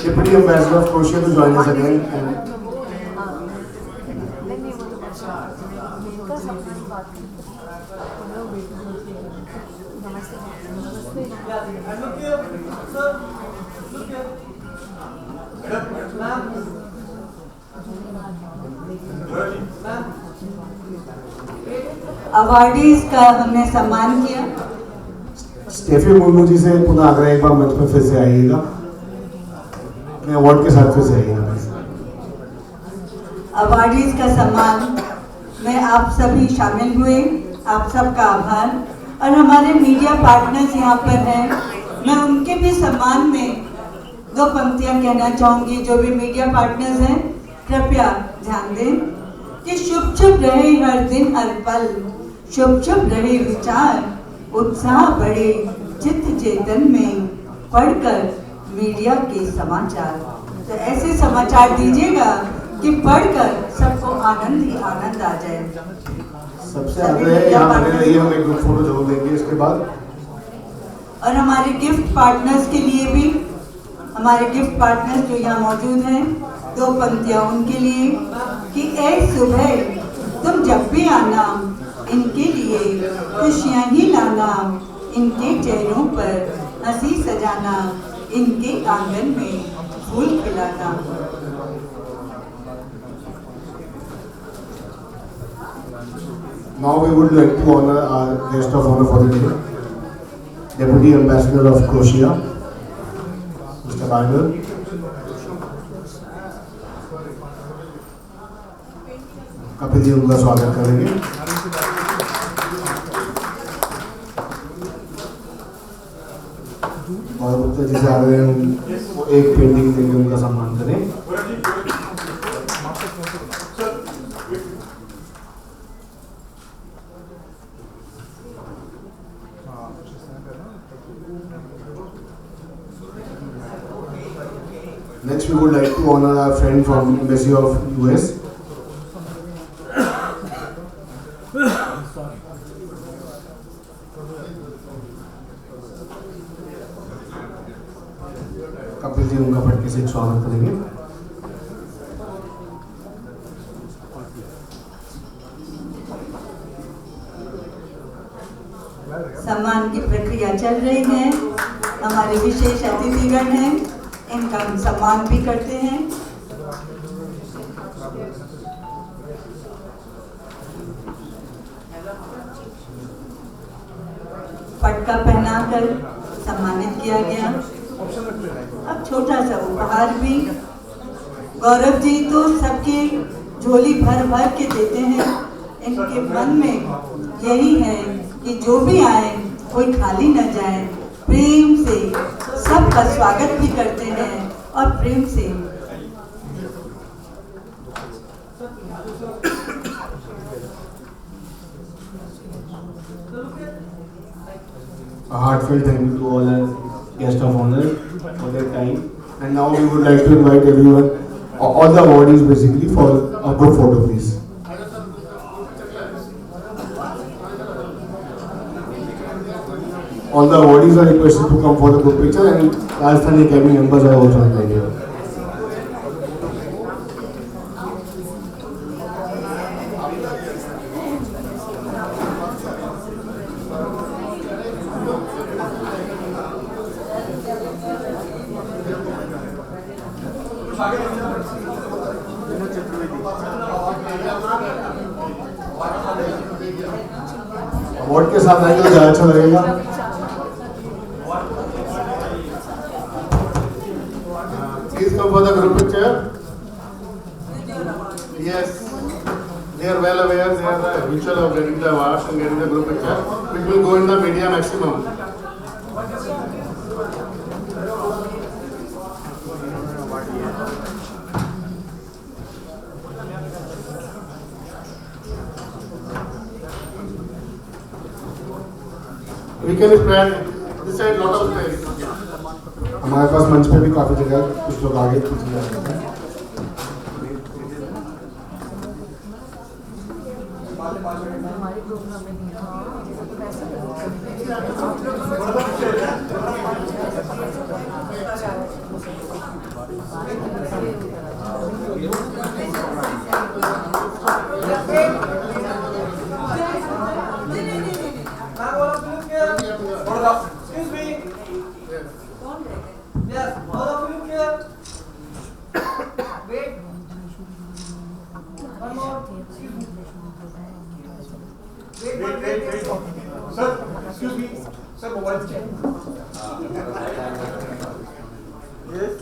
Speaker 13: Deputy Ambassador of Croatia to join us again.
Speaker 2: Awardees का हमने सम्मान किया।
Speaker 13: स्टेफी मुर्मू जी से पुनः आग्रह, एक बार मंच पर फिर से आइएगा, अपने अवार्ड के साथ फिर से आइएगा।
Speaker 2: अवार्डीज का सम्मान में आप सभी शामिल हुए, आप सबका आभार। और हमारे मीडिया पार्टनर्स यहाँ पर हैं, मैं उनके भी सम्मान में दो पंक्तियाँ कहना चाहूँगी। जो भी मीडिया पार्टनर्स हैं कृपया ध्यान दें कि शुभ शुभ रहे हर दिन हर पल, शुभ शुभ रहे विचार, उत्साह बढ़े चित्त चेतन में, पढ़कर मीडिया के समाचार। तो ऐसे समाचार दीजिएगा कि पढ़कर सबको आनंद ही आनंद आ जाए।
Speaker 13: सबसे आग्रह यहाँ बने रहिए, हम एक ग्रुप फोटो जरूर लेंगे इसके बाद।
Speaker 2: और हमारे गिफ्ट पार्टनर्स के लिए भी, हमारे गिफ्ट पार्टनर्स जो यहाँ मौजूद हैं, दो पंक्तियाँ उनके लिए कि ए सुबह तुम जब भी आना, इनके लिए खुशियाँ ही लाना, इनके चेहरों पर हंसी सजाना, इनके आंगन में फूल खिलाना।
Speaker 13: Now we would like to honor our guest of honor for the day, Deputy Ambassador of Croatia, Mr. Bagel. Kapil ji उनका स्वागत करेंगे। और गुप्ता जी से आ रहे हैं, वो एक पेंटिंग देंगे, उनका सम्मान करें। Next, we would like to honor our friend from Embassy of US. Kapil ji उनका फटके से स्वागत करेंगे।
Speaker 2: सम्मान की प्रक्रिया चल रही है। हमारे विशेष अतिथिगण हैं, इनका हम सम्मान भी करते हैं। पटका पहनाकर सम्मानित किया गया। अब छोटा सा उपहार भी। गौरव जी तो सबके झोली भर भर के देते हैं। इनके मन में यही है कि जो भी आए कोई खाली न जाए। प्रेम से सबका स्वागत भी करते हैं और प्रेम से
Speaker 13: A heartfelt thank you to all our guests of honor for their time. And now we would like to invite everyone, all the awardees basically, for a group photo, please. All the awardees are requested to come for the group picture, and Rajasthani Academy members are also invited here. Award के साथ आएंगे तो ज़्यादा अच्छा लगेगा।
Speaker 3: Please come for the group picture. Yes, they are well aware. They are the habitual of getting the awards and getting the group picture, which will go in the media maximum. We can spread this side lot of space.
Speaker 13: हमारे पास मंच पे भी काफी जगह है, कुछ लोग आगे पीछे जा सकते हैं।
Speaker 15: Excuse me. Yes, all of you here. Wait. One more. Excuse me. Wait. Sir, excuse me. Sir, mobile check. Yes.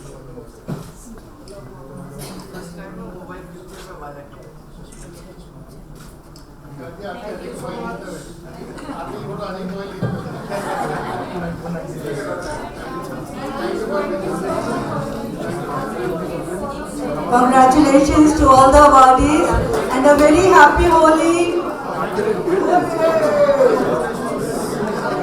Speaker 2: Congratulations to all the awardees and a very happy Holi.